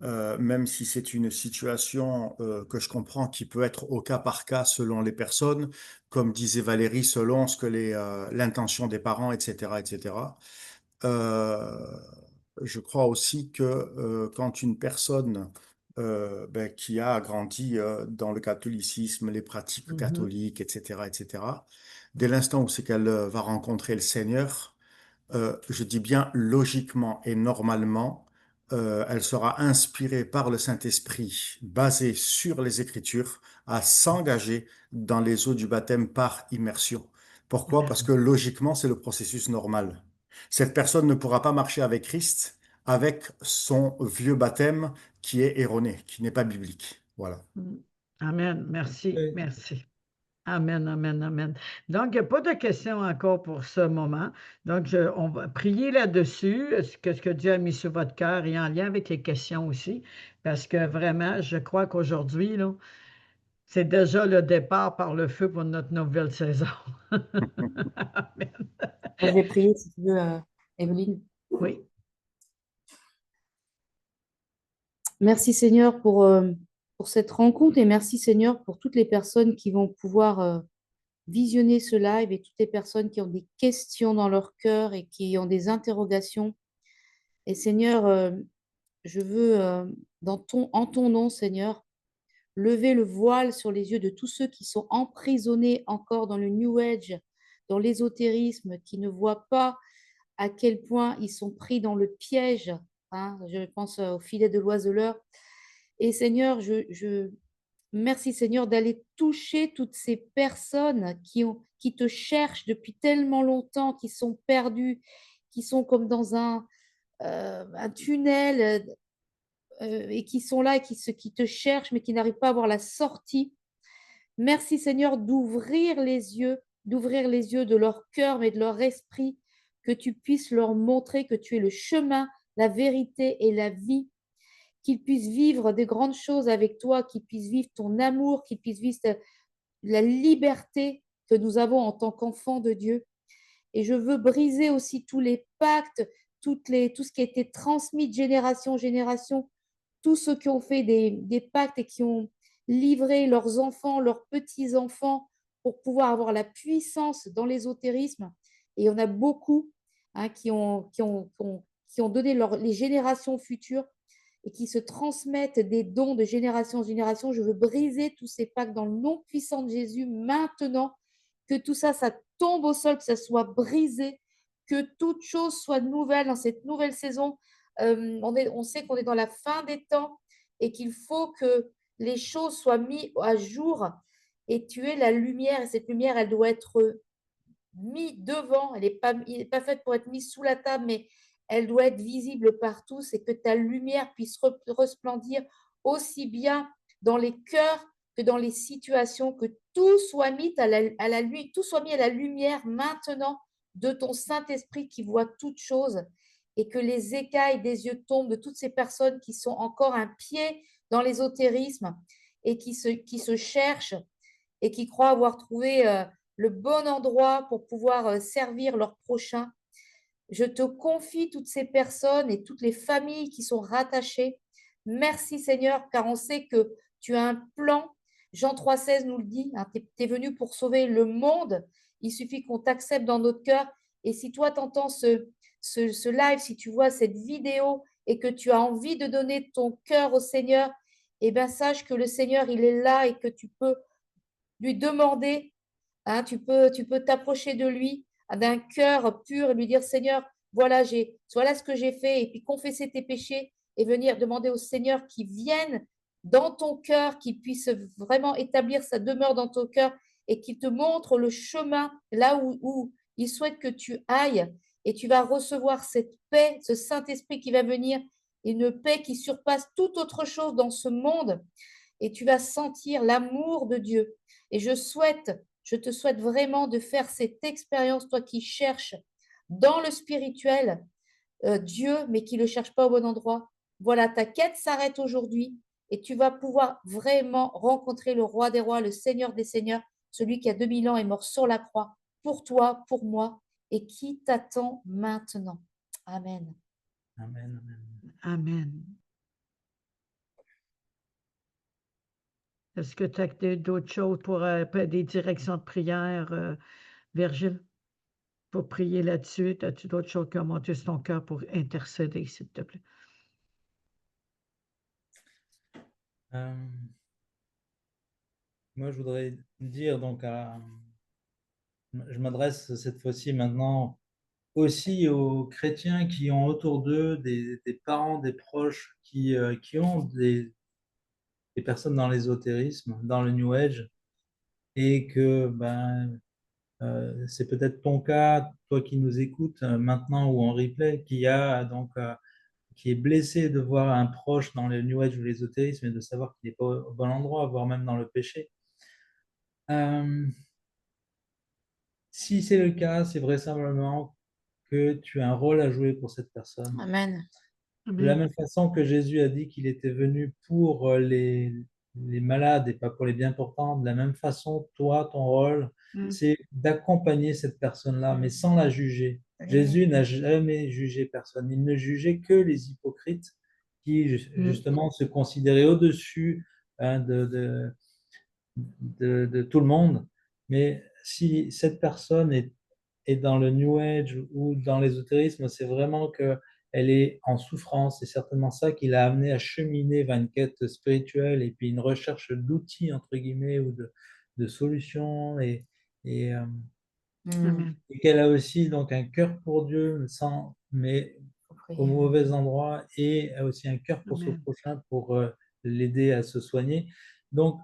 même si c'est une situation que je comprends qui peut être au cas par cas selon les personnes, comme disait Valérie, selon ce que l'intention des parents, etc., etc. Euh, je crois aussi que quand une personne ben, qui a grandi dans le catholicisme, les pratiques Mhm. catholiques, etc., dès l'instant où c'est qu'elle va rencontrer le Seigneur, je dis bien logiquement et normalement, elle sera inspirée par le Saint-Esprit, basée sur les Écritures, à s'engager dans les eaux du baptême par immersion. Pourquoi? Parce que logiquement, c'est le processus normal. Cette personne ne pourra pas marcher avec Christ avec son vieux baptême qui est erroné, qui n'est pas biblique. Voilà. Mm. Amen. Merci. Oui. Merci. Amen, amen, amen. Donc, il n'y a pas de questions encore pour ce moment. Donc, on va prier là-dessus, ce que Dieu a mis sur votre cœur et en lien avec les questions aussi, parce que vraiment, je crois qu'aujourd'hui, là, c'est déjà le départ par le feu pour notre nouvelle saison. Amen. Je vais prier si tu veux, Evelyne. Oui. Merci Seigneur pour cette rencontre et merci Seigneur pour toutes les personnes qui vont pouvoir visionner ce live et toutes les personnes qui ont des questions dans leur cœur et qui ont des interrogations. Et Seigneur, je veux, en ton nom, Seigneur, lever le voile sur les yeux de tous ceux qui sont emprisonnés encore dans le New Age, dans l'ésotérisme, qui ne voient pas à quel point ils sont pris dans le piège. Hein, je pense au filet de l'oiseleur. Et Seigneur, merci Seigneur d'aller toucher toutes ces personnes qui te cherchent depuis tellement longtemps, qui sont perdues, qui sont comme dans un tunnel et qui sont là et qui te cherchent, mais qui n'arrivent pas à voir la sortie. Merci Seigneur d'ouvrir les yeux de leur cœur, mais de leur esprit, que tu puisses leur montrer que tu es le chemin, la vérité et la vie, qu'ils puissent vivre des grandes choses avec toi, qu'ils puissent vivre ton amour, qu'ils puissent vivre la liberté que nous avons en tant qu'enfants de Dieu. Et je veux briser aussi tous les pactes, tout ce qui a été transmis de génération en génération, tous ceux qui ont fait des pactes et qui ont livré leurs enfants, leurs petits-enfants pour pouvoir avoir la puissance dans l'ésotérisme. Et il y en a beaucoup qui ont donné les générations futures et qui se transmettent des dons de génération en génération. Je veux briser tous ces pactes dans le nom puissant de Jésus maintenant, que tout ça, ça tombe au sol, que ça soit brisé, que toute chose soit nouvelle dans cette nouvelle saison. On sait qu'on est dans la fin des temps et qu'il faut que les choses soient mises à jour et tu es la lumière. Et cette lumière, elle doit être mise devant. Elle n'est pas faite pour être mise sous la table, mais elle doit être visible par tous et que ta lumière puisse resplendir aussi bien dans les cœurs que dans les situations, que tout soit mis tout soit mis à la lumière maintenant de ton Saint-Esprit qui voit toutes choses et que les écailles des yeux tombent de toutes ces personnes qui sont encore un pied dans l'ésotérisme et qui se cherchent et qui croient avoir trouvé le bon endroit pour pouvoir servir leur prochain. Je te confie toutes ces personnes et toutes les familles qui sont rattachées. Merci Seigneur, car on sait que tu as un plan. Jean 3,16 nous le dit, hein, tu es venu pour sauver le monde. Il suffit qu'on t'accepte dans notre cœur. Et si toi, tu entends ce live, si tu vois cette vidéo et que tu as envie de donner ton cœur au Seigneur, eh bien, sache que le Seigneur, il est là et que tu peux lui demander, hein, tu peux t'approcher de lui d'un cœur pur et lui dire, Seigneur, voilà ce que j'ai fait, et puis confesser tes péchés et venir demander au Seigneur qu'il vienne dans ton cœur, qu'il puisse vraiment établir sa demeure dans ton cœur et qu'il te montre le chemin là où il souhaite que tu ailles. Et tu vas recevoir cette paix, ce Saint-Esprit qui va venir, une paix qui surpasse toute autre chose dans ce monde. Et tu vas sentir l'amour de Dieu. Et je te souhaite vraiment de faire cette expérience, toi qui cherches dans le spirituel Dieu, mais qui ne le cherche pas au bon endroit. Voilà, ta quête s'arrête aujourd'hui et tu vas pouvoir vraiment rencontrer le roi des rois, le Seigneur des seigneurs, celui qui a 2000 ans est mort sur la croix pour toi, pour moi, et qui t'attend maintenant. Amen. Amen, amen. Amen. Est-ce que tu as d'autres choses pour des directions de prière, Virgile, pour prier là-dessus? As-tu d'autres choses qui ont monté sur ton cœur pour intercéder, s'il te plaît? Euh, Moi, je voudrais dire, donc, je m'adresse cette fois-ci maintenant aussi aux chrétiens qui ont autour d'eux des parents, des proches qui ont des personnes dans l'ésotérisme, dans le New Age, et que c'est peut-être ton cas, toi qui nous écoutes maintenant ou en replay, qui est blessé de voir un proche dans le New Age ou l'ésotérisme et de savoir qu'il n'est pas au bon endroit, voire même dans le péché. Si c'est le cas, c'est vraisemblablement que tu as un rôle à jouer pour cette personne. Amen. De la Amen. même façon que Jésus a dit qu'il était venu pour les malades et pas pour les bien portants, de la même façon, toi, ton rôle, c'est d'accompagner cette personne-là, mais sans la juger. Jésus n'a jamais jugé personne. Il ne jugeait que les hypocrites qui, justement, se considéraient au-dessus de tout le monde. Mais si cette personne est dans le New Age ou dans l'ésotérisme, c'est vraiment qu'elle est en souffrance. C'est certainement ça qui l'a amené à cheminer vers une quête spirituelle et puis une recherche d'outils, entre guillemets, ou de solutions. Et, euh, Amen. et qu'elle a aussi donc un cœur pour Dieu, mais au mauvais endroit, et a aussi un cœur pour son Amen. prochain pour l'aider à se soigner. Donc,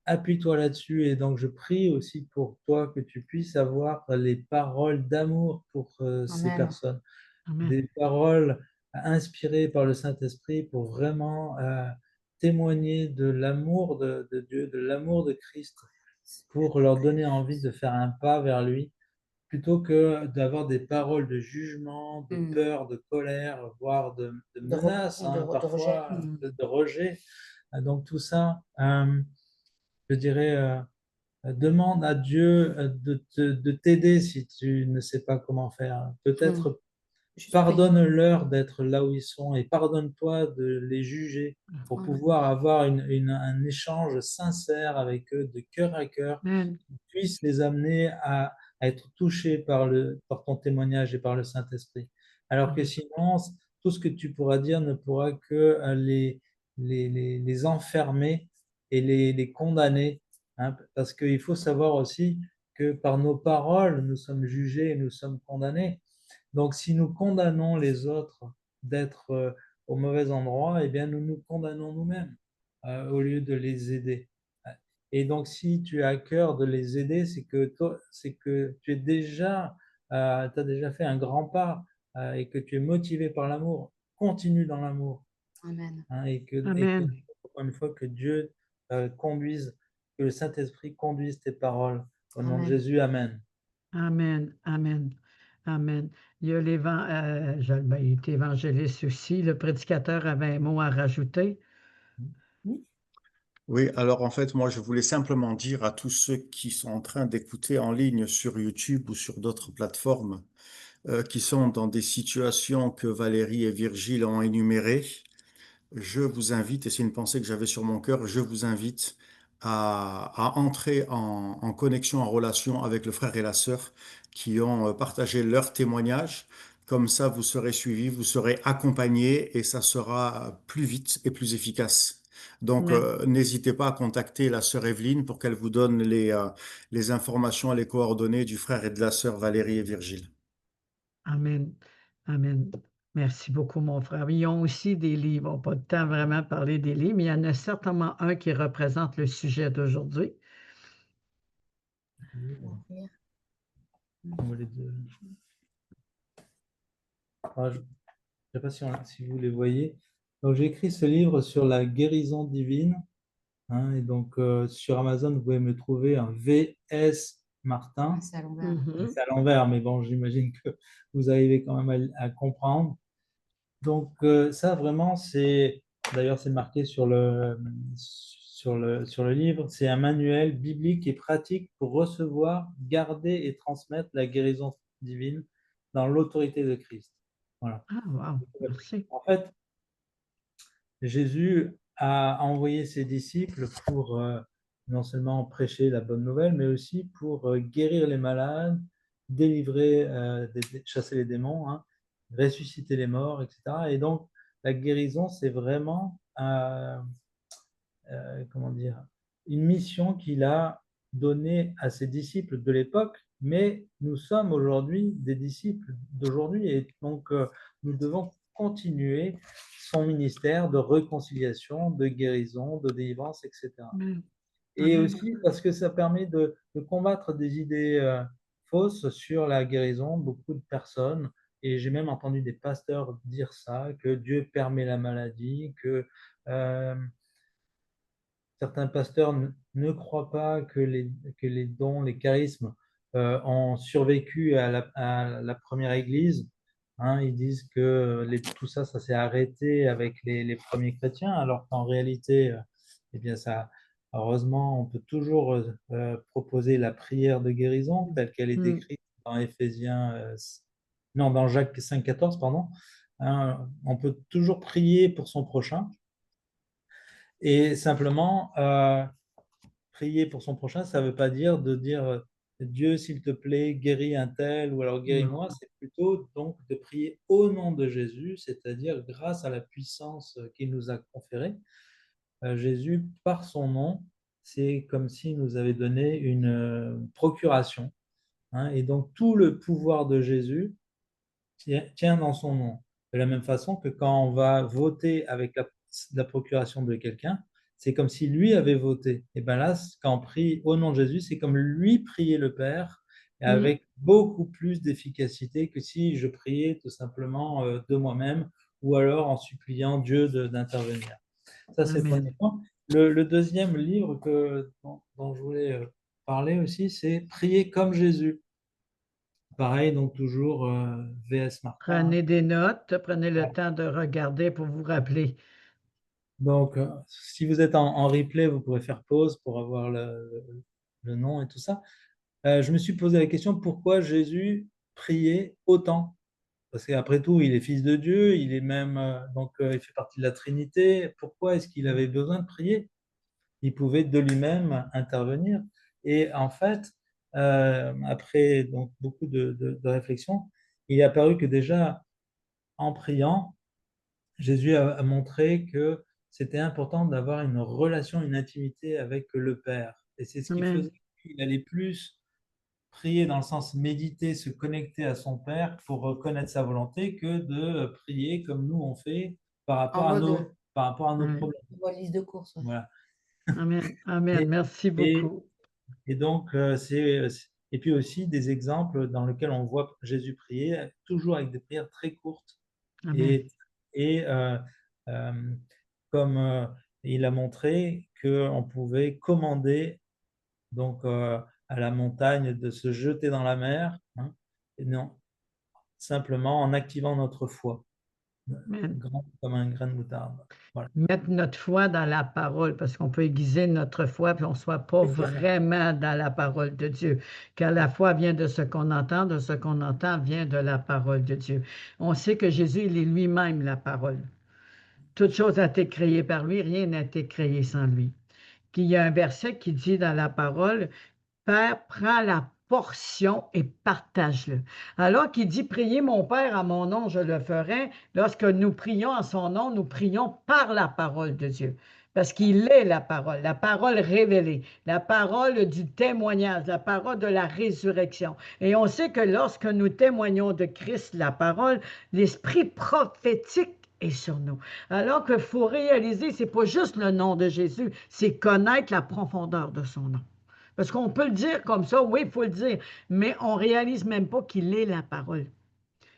appuie-toi là-dessus. Et donc, je prie aussi pour toi que tu puisses avoir les paroles d'amour pour ces Amen. personnes, Amen. des paroles inspirées par le Saint-Esprit pour vraiment témoigner de l'amour de Dieu, de l'amour de Christ, pour leur donner envie de faire un pas vers lui, plutôt que d'avoir des paroles de jugement, de peur, de colère, voire de menaces, parfois de rejet. Donc tout ça, je dirais, demande à Dieu de t'aider si tu ne sais pas comment faire. Peut-être pardonne-leur d'être là où ils sont et pardonne-toi de les juger pour pouvoir avoir un échange sincère avec eux, de cœur à cœur, Amen. qui puisse les amener à être touchés par ton témoignage et par le Saint-Esprit. Alors que sinon, tout ce que tu pourras dire ne pourra que les enfermer et les condamner. Hein, parce qu'il faut savoir aussi que par nos paroles, nous sommes jugés et nous sommes condamnés. Donc, si nous condamnons les autres d'être au mauvais endroit, eh bien, nous nous condamnons nous-mêmes au lieu de les aider. Et donc, si tu as à cœur de les aider, c'est que tu as déjà fait un grand pas et que tu es motivé par l'amour. Continue dans l'amour. Amen. Hein, et que, Amen. encore une fois, que Dieu conduise, que le Saint-Esprit conduise tes paroles. Au nom de Jésus, Amen. Amen. Amen. Amen. Il y a il est évangéliste aussi. Le prédicateur avait un mot à rajouter. Oui, alors en fait, moi, je voulais simplement dire à tous ceux qui sont en train d'écouter en ligne sur YouTube ou sur d'autres plateformes, qui sont dans des situations que Valérie et Virgile ont énumérées, je vous invite, et c'est une pensée que j'avais sur mon cœur, je vous invite à entrer en connexion, en relation avec le frère et la sœur qui ont partagé leur témoignage. Comme ça, vous serez suivis, vous serez accompagnés et ça sera plus vite et plus efficace. Donc, Amen. n'hésitez pas à contacter la sœur Evelyne pour qu'elle vous donne les informations, les coordonnées du frère et de la sœur Valérie et Virgile. Amen. Amen. Merci beaucoup, mon frère. Ils ont aussi des livres. On n'a pas de temps vraiment de parler des livres, mais il y en a certainement un qui représente le sujet d'aujourd'hui. On va les deux. Je ne sais pas si vous les voyez. Donc, j'ai écrit ce livre sur la guérison divine. Hein, et donc, sur Amazon, vous pouvez me trouver un VS Martin. C'est à l'envers. C'est à l'envers, mais bon, j'imagine que vous arrivez quand même à comprendre. Donc, ça, vraiment, d'ailleurs, c'est marqué sur sur le livre. C'est un manuel biblique et pratique pour recevoir, garder et transmettre la guérison divine dans l'autorité de Christ. Voilà. Ah, wow, merci. En fait, Jésus a envoyé ses disciples pour non seulement prêcher la bonne nouvelle, mais aussi pour guérir les malades, délivrer, chasser les démons, hein, ressusciter les morts, etc. Et donc, la guérison, c'est vraiment comment dire, une mission qu'il a donnée à ses disciples de l'époque, mais nous sommes aujourd'hui des disciples d'aujourd'hui et donc nous devons continuer son ministère de réconciliation, de guérison, de délivrance, etc. Amen. Et Amen. aussi parce que ça permet de combattre des idées fausses sur la guérison. Beaucoup de personnes, et j'ai même entendu des pasteurs dire ça, que Dieu permet la maladie, que certains pasteurs ne croient pas que les dons, les charismes ont survécu à la première Église. Hein, ils disent que tout ça, ça s'est arrêté avec les premiers chrétiens, alors qu'en réalité, eh bien ça, heureusement, on peut toujours proposer la prière de guérison telle qu'elle est décrite dans Éphésiens, non, dans Jacques 5,14, pardon. Hein, on peut toujours prier pour son prochain. Et simplement, prier pour son prochain, ça ne veut pas dire de dire Dieu, s'il te plaît, guéris un tel ou alors guéris-moi. C'est plutôt donc de prier au nom de Jésus, c'est-à-dire grâce à la puissance qu'il nous a conférée. Jésus, par son nom, c'est comme s'il nous avait donné une procuration. Hein, et donc, tout le pouvoir de Jésus tient dans son nom. De la même façon que quand on va voter avec la procuration de quelqu'un, c'est comme si lui avait voté. Et bien là, quand on prie au nom de Jésus, c'est comme lui prier le Père, et avec beaucoup plus d'efficacité que si je priais tout simplement de moi-même, ou alors en suppliant Dieu d'intervenir. Ça, c'est le premier point. Le deuxième livre dont je voulais parler aussi, c'est Prier comme Jésus. Pareil, donc toujours VS Martin. Prenez des notes, prenez le temps de regarder pour vous rappeler. Donc, si vous êtes en replay, vous pourrez faire pause pour avoir le nom et tout ça. Je me suis posé la question, pourquoi Jésus priait autant? Parce qu'après tout, il est fils de Dieu, il est même, il fait partie de la Trinité. Pourquoi est-ce qu'il avait besoin de prier? Il pouvait de lui-même intervenir. Et en fait, après donc, beaucoup de réflexions, il est apparu que déjà, en priant, Jésus a montré que c'était important d'avoir une relation, une intimité avec le Père. Et c'est ce qui faisait qu'il allait plus prier dans le sens méditer, se connecter à son Père pour reconnaître sa volonté que de prier comme nous on fait par rapport à nos problèmes. Valise de course. Ouais. Voilà. Amen. Amen. Merci beaucoup. Et donc, et puis aussi des exemples dans lesquels on voit Jésus prier, toujours avec des prières très courtes. Amen. Et comme il a montré qu'on pouvait commander donc, à la montagne de se jeter dans la mer, hein, et non, simplement en activant notre foi, grand comme un grain de moutarde. Voilà. Mettre notre foi dans la parole, parce qu'on peut aiguiser notre foi, puis on ne soit pas vraiment dans la parole de Dieu. Car la foi vient de ce qu'on entend, de ce qu'on entend vient de la parole de Dieu. On sait que Jésus, il est lui-même la parole. Toute chose a été créée par lui, rien n'a été créé sans lui. Puis il y a un verset qui dit dans la parole, Père, prends la portion et partage-le. Alors qu'il dit, priez mon Père à mon nom, je le ferai. Lorsque nous prions en son nom, nous prions par la parole de Dieu. Parce qu'il est la parole révélée, la parole du témoignage, la parole de la résurrection. Et on sait que lorsque nous témoignons de Christ, la parole, l'esprit prophétique est sur nous. Alors qu'il faut réaliser, c'est pas juste le nom de Jésus, c'est connaître la profondeur de son nom. Parce qu'on peut le dire comme ça, oui, il faut le dire, mais on ne réalise même pas qu'il est la parole,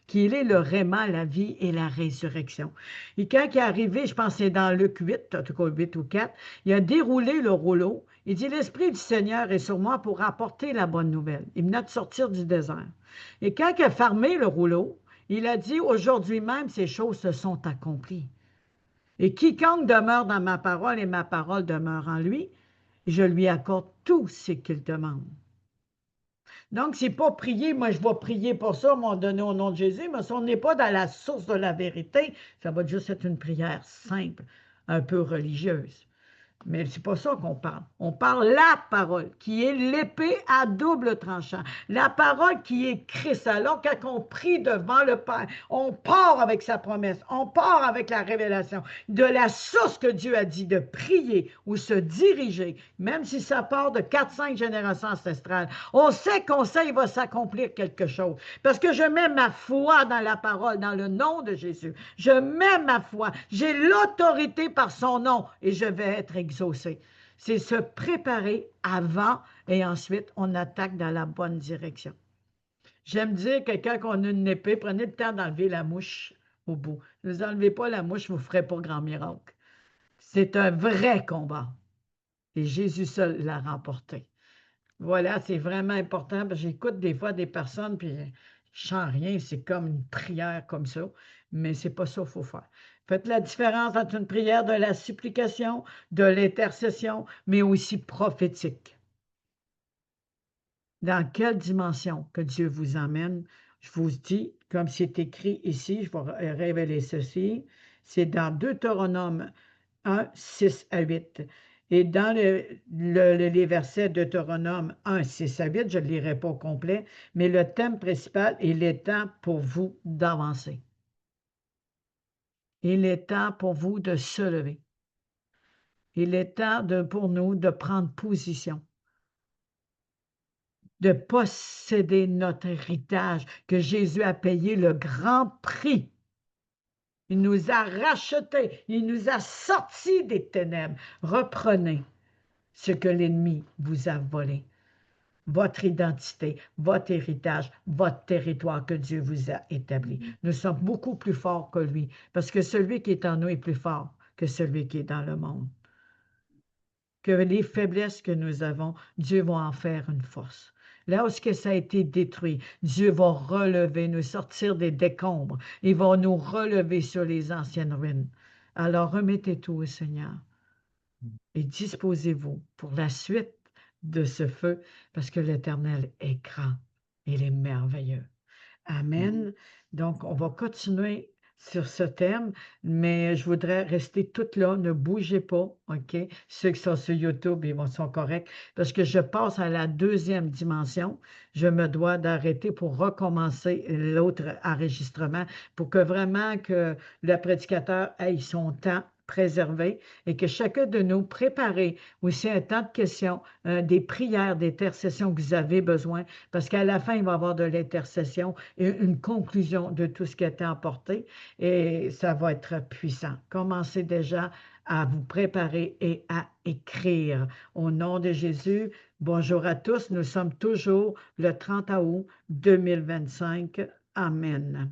qu'il est le réma, la vie et la résurrection. Et quand il est arrivé, je pense que c'est dans Luc 8, en tout cas 8 ou 4, il a déroulé le rouleau. Il dit, l'Esprit du Seigneur est sur moi pour apporter la bonne nouvelle. Il venait de sortir du désert. Et quand il a fermé le rouleau, il a dit, aujourd'hui même, ces choses se sont accomplies. Et quiconque demeure dans ma parole et ma parole demeure en lui, je lui accorde tout ce qu'il demande. Donc, c'est pas prier, moi je vais prier pour ça, m'en donner au nom de Jésus, mais si on n'est pas dans la source de la vérité, ça va juste être une prière simple, un peu religieuse. Mais c'est pas ça qu'on parle. On parle la parole, qui est l'épée à double tranchant. La parole qui est Christ. Alors, quand on prie devant le Père, on part avec sa promesse, on part avec la révélation de la source que Dieu a dit de prier ou se diriger, même si ça part de 4-5 générations ancestrales. On sait qu'on sait qu'il va s'accomplir quelque chose. Parce que je mets ma foi dans la parole, dans le nom de Jésus. Je mets ma foi. J'ai l'autorité par son nom et je vais être exaucé. C'est se préparer avant et ensuite on attaque dans la bonne direction. J'aime dire que quand on a une épée, prenez le temps d'enlever la mouche au bout. Ne vous enlevez pas la mouche, vous ne ferez pas grand miracle. C'est un vrai combat. Et Jésus seul l'a remporté. Voilà, c'est vraiment important. Parce que j'écoute des fois des personnes, puis je sens rien, c'est comme une prière comme ça. Mais c'est pas ça qu'il faut faire. Faites la différence entre une prière de la supplication, de l'intercession, mais aussi prophétique. Dans quelle dimension que Dieu vous emmène, je vous dis, comme c'est écrit ici, je vais révéler ceci, c'est dans Deutéronome 1, 6 à 8. Et dans les versets Deutéronome 1, 6 à 8, je ne le lirai pas au complet, mais le thème principal, il est temps pour vous d'avancer. Il est temps pour vous de se lever. Il est temps pour nous de prendre position, de posséder notre héritage que Jésus a payé le grand prix. Il nous a rachetés, il nous a sortis des ténèbres. Reprenez ce que l'ennemi vous a volé. Votre identité, votre héritage, votre territoire que Dieu vous a établi. Nous sommes beaucoup plus forts que lui, parce que celui qui est en nous est plus fort que celui qui est dans le monde. Que les faiblesses que nous avons, Dieu va en faire une force. Là où ça a été détruit, Dieu va relever, nous sortir des décombres. Il va nous relever sur les anciennes ruines. Alors remettez tout au Seigneur et disposez-vous pour la suite de ce feu, parce que l'Éternel est grand, il est merveilleux. Amen. Donc, on va continuer sur ce thème, mais je voudrais rester toute là, ne bougez pas, OK? Ceux qui sont sur YouTube, ils sont corrects, parce que je passe à la deuxième dimension. Je me dois d'arrêter pour recommencer l'autre enregistrement, pour que vraiment que le prédicateur ait son temps préservé et que chacun de nous prépare aussi un temps de questions, des prières, des intercessions que vous avez besoin, parce qu'à la fin, il va y avoir de l'intercession et une conclusion de tout ce qui a été emporté et ça va être puissant. Commencez déjà à vous préparer et à écrire. Au nom de Jésus, bonjour à tous. Nous sommes toujours le 30 août 2025. Amen.